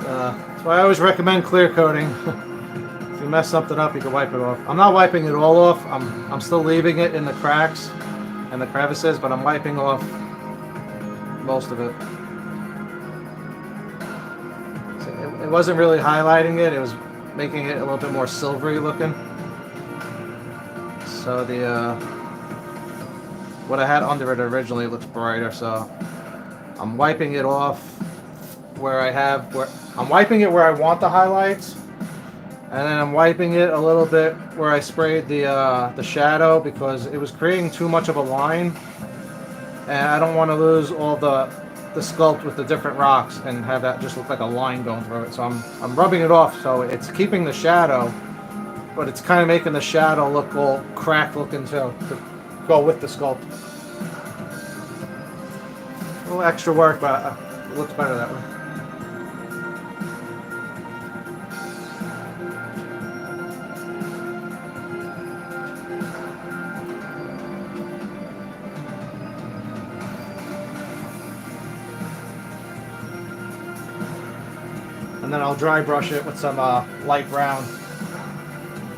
That's why I always recommend clear coating. If you mess something up, you can wipe it off. I'm not wiping it all off. I'm still leaving it in the cracks and the crevices, but I'm wiping off most of it. So it wasn't really highlighting it. It was making it a little bit more silvery looking. So the what I had under it originally looks brighter. So I'm wiping it off where I'm wiping it where I want the highlights, and then I'm wiping it a little bit where I sprayed the shadow because it was creating too much of a line, and I don't want to lose all the sculpt with the different rocks and have that just look like a line going through it. So I'm rubbing it off so it's keeping the shadow, but it's kind of making the shadow look all cracked looking too to go with the sculpt. A little extra work, but it looks better that way. And then I'll dry brush it with some light brown,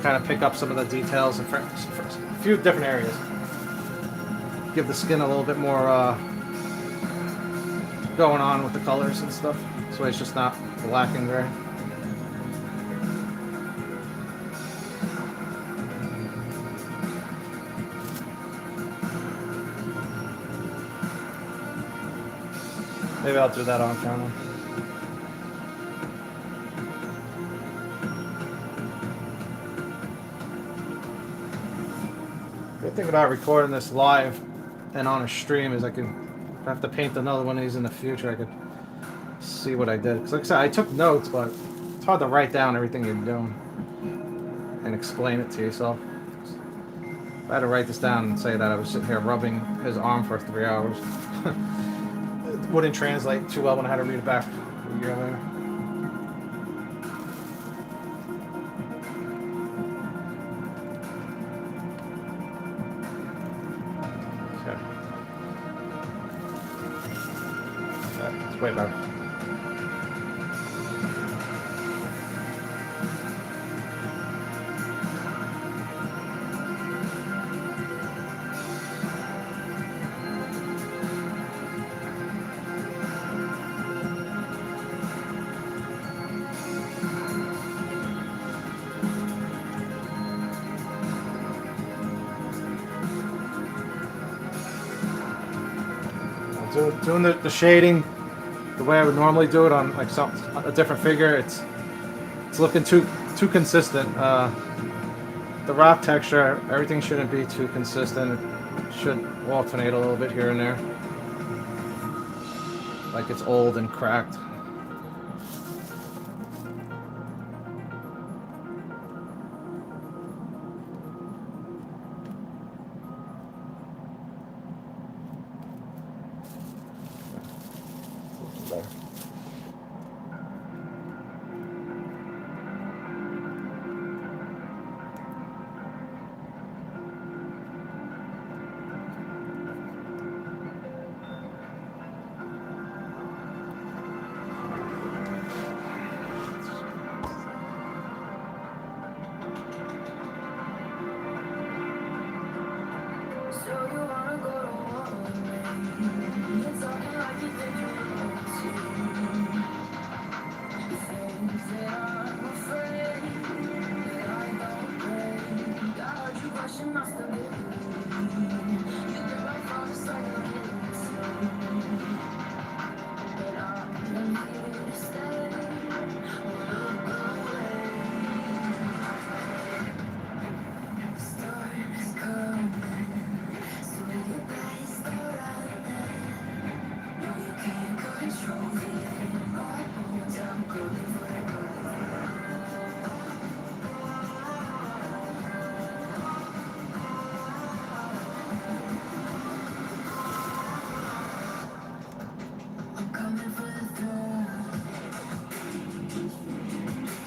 kind of pick up some of the details in a few different areas. Give the skin a little bit more going on with the colors and stuff, so it's just not black and gray. Maybe I'll do that on camera. Good thing about recording this live and on a stream is if I have to paint another one of these in the future, I could see what I did. Because like I said, I took notes, but it's hard to write down everything you're doing and explain it to yourself. If I had to write this down and say that I was sitting here rubbing his arm for 3 hours, it wouldn't translate too well when I had to read it back a year later. It's way better. Doing the shading the way I would normally do it on like a different figure, it's looking too consistent. The rock texture, everything shouldn't be too consistent. It should alternate a little bit here and there, like it's old and cracked.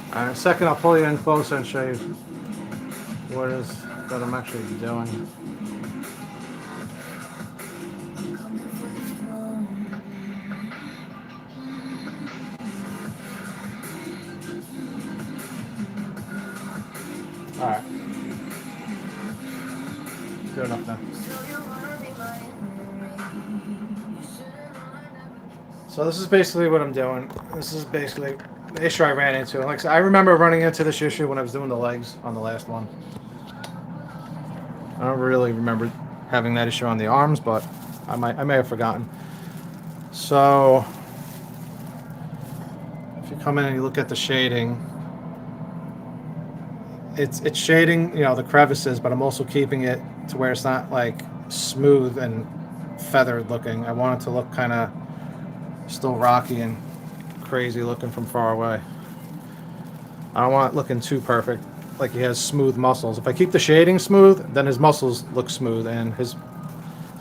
Alright, in a second I'll pull you in closer and show you what it is that I'm actually doing. Alright. Good enough now. So this is basically what I'm doing. This is basically the issue I ran into. Like I said, I remember running into this issue when I was doing the legs on the last one. I don't really remember having that issue on the arms, but I may have forgotten. So if you come in and you look at the shading, it's shading, you know, the crevices, but I'm also keeping it to where it's not like smooth and feathered looking. I want it to look kind of still rocky and crazy looking from far away. I don't want it looking too perfect, like he has smooth muscles. If I keep the shading smooth, then his muscles look smooth, and his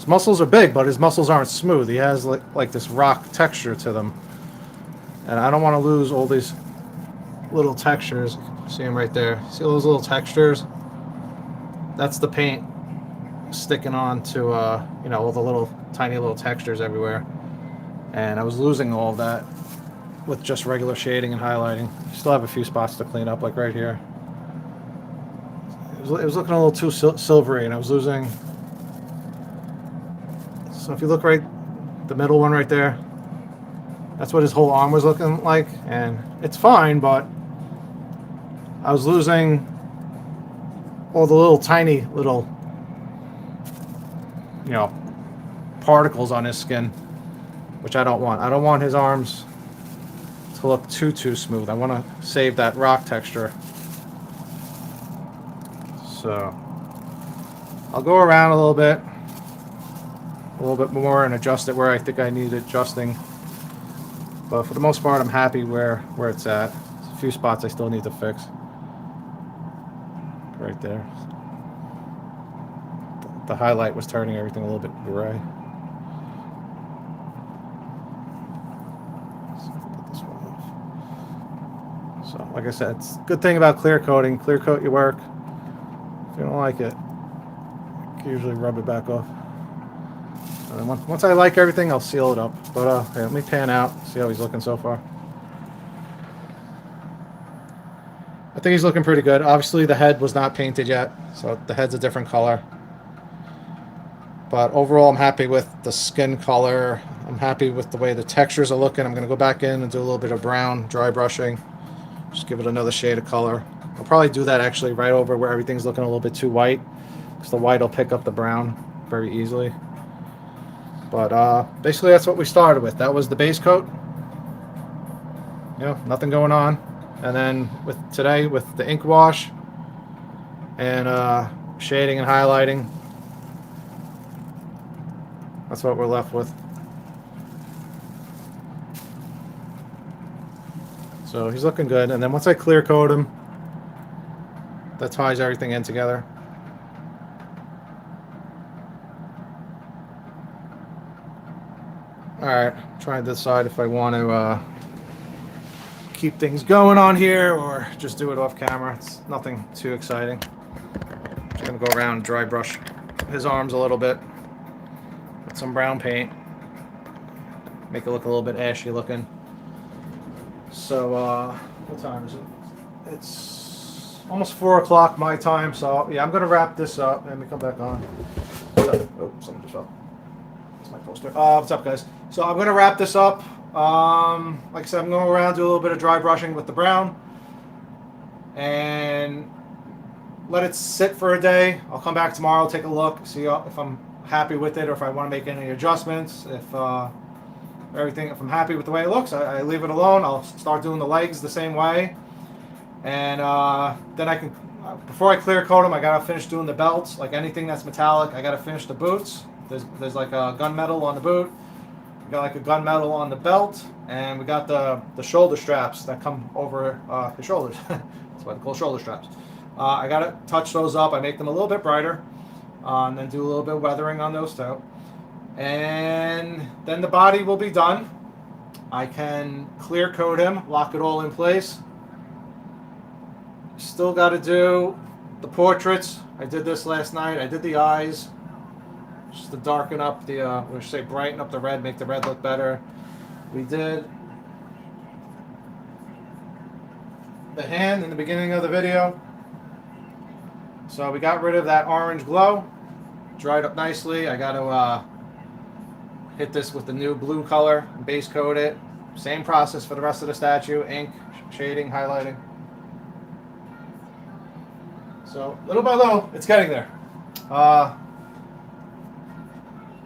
muscles are big, but his muscles aren't smooth. He has like this rock texture to them, and I don't want to lose all these little textures. See them right there. See those little textures? That's the paint sticking on to you know, all the little tiny little textures everywhere, and I was losing all of that with just regular shading and highlighting. Still have a few spots to clean up, like right here. It was looking a little too silvery, and I was losing. So if you look right, the middle one right there, that's what his whole arm was looking like, and it's fine, but I was losing all the little tiny little, you know, particles on his skin, which I don't want. I don't want his arms to look too smooth. I want to save that rock texture. So I'll go around a little bit more and adjust it where I think I need adjusting. But for the most part, I'm happy where it's at. There's a few spots I still need to fix. Right there. The highlight was turning everything a little bit gray. So, like I said, it's a good thing about clear coating. Clear coat your work. If you don't like it, you can usually rub it back off. And then once I like everything, I'll seal it up. But hey, let me pan out, see how he's looking so far. I think he's looking pretty good. Obviously, the head was not painted yet, so the head's a different color. But overall, I'm happy with the skin color. I'm happy with the way the textures are looking. I'm going to go back in and do a little bit of brown dry brushing. Just give it another shade of color. I'll probably do that actually right over where everything's looking a little bit too white, because the white will pick up the brown very easily. But basically, that's what we started with. That was the base coat. You know, nothing going on. And then with today, with the ink wash and shading and highlighting, that's what we're left with. So he's looking good. And then once I clear coat him, that ties everything in together. Alright, trying to decide if I want to keep things going on here or just do it off camera. It's nothing too exciting. Just going to go around and dry brush his arms a little bit with some brown paint. Make it look a little bit ashy looking. So, what time is it? It's almost 4 o'clock my time, so yeah, I'm going to wrap this up. Let me come back on. Oh, something just fell. That's my poster. What's up, guys? So I'm going to wrap this up. Like I said, I'm going around, do a little bit of dry brushing with the brown, and let it sit for a day. I'll come back tomorrow, take a look, see if I'm happy with it or if I want to make any adjustments. If I'm happy with the way it looks, I leave it alone. I'll start doing the legs the same way, and then I can, before I clear coat them, I gotta finish doing the belts. Like anything that's metallic, I gotta finish the boots. There's like a gunmetal on the boot. We got like a gunmetal on the belt, and we got the shoulder straps that come over the shoulders. That's why they're called shoulder straps. I gotta touch those up. I make them a little bit brighter, and then do a little bit of weathering on those too. And then the body will be done. I can clear coat him, lock it all in place. Still got to do the portraits. I did this last night. I did the eyes, just to darken up the, or say brighten up the red, make the red look better. We did the hand in the beginning of the video. So we got rid of that orange glow. Dried up nicely. I got to hit this with the new blue color, base coat it. Same process for the rest of the statue. Ink, shading, highlighting. So little by little, it's getting there.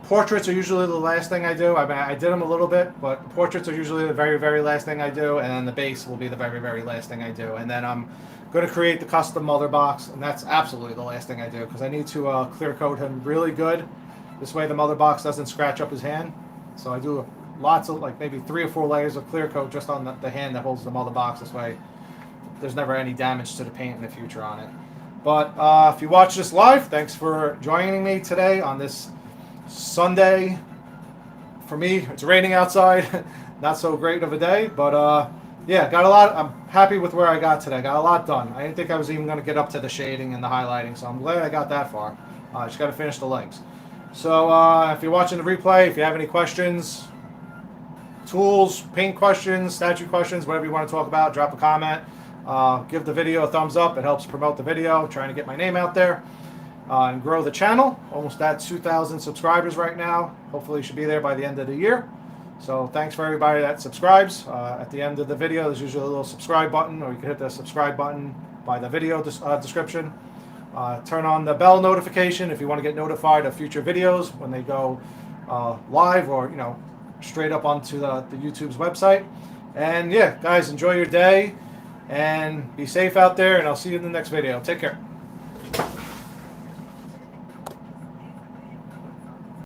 Portraits are usually the last thing I do. I mean, I did them a little bit, but portraits are usually the very, very last thing I do, and then the base will be the very, very last thing I do. And then I'm going to create the custom Motherbox, and that's absolutely the last thing I do, because I need to clear coat him really good. This way the Motherbox doesn't scratch up his hand. So I do lots of, like maybe 3 or 4 layers of clear coat just on the hand that holds the Motherbox. This way there's never any damage to the paint in the future on it. But if you watch this live, thanks for joining me today on this Sunday. For me, it's raining outside. Not so great of a day, but yeah, got a lot. I'm happy with where I got today. Got a lot done. I didn't think I was even going to get up to the shading and the highlighting, so I'm glad I got that far. Just got to finish the legs. So if you're watching the replay, if you have any questions, tools, paint questions, statue questions, whatever you want to talk about, drop a comment. Give the video a thumbs up. It helps promote the video. I'm trying to get my name out there and grow the channel. Almost at 2,000 subscribers right now. Hopefully should be there by the end of the year. So thanks for everybody that subscribes. At the end of the video, there's usually a little subscribe button, or you can hit the subscribe button by the video description. Turn on the bell notification if you want to get notified of future videos when they go live, or straight up onto the YouTube's website. And yeah, guys, enjoy your day and be safe out there, and I'll see you in the next video. Take care.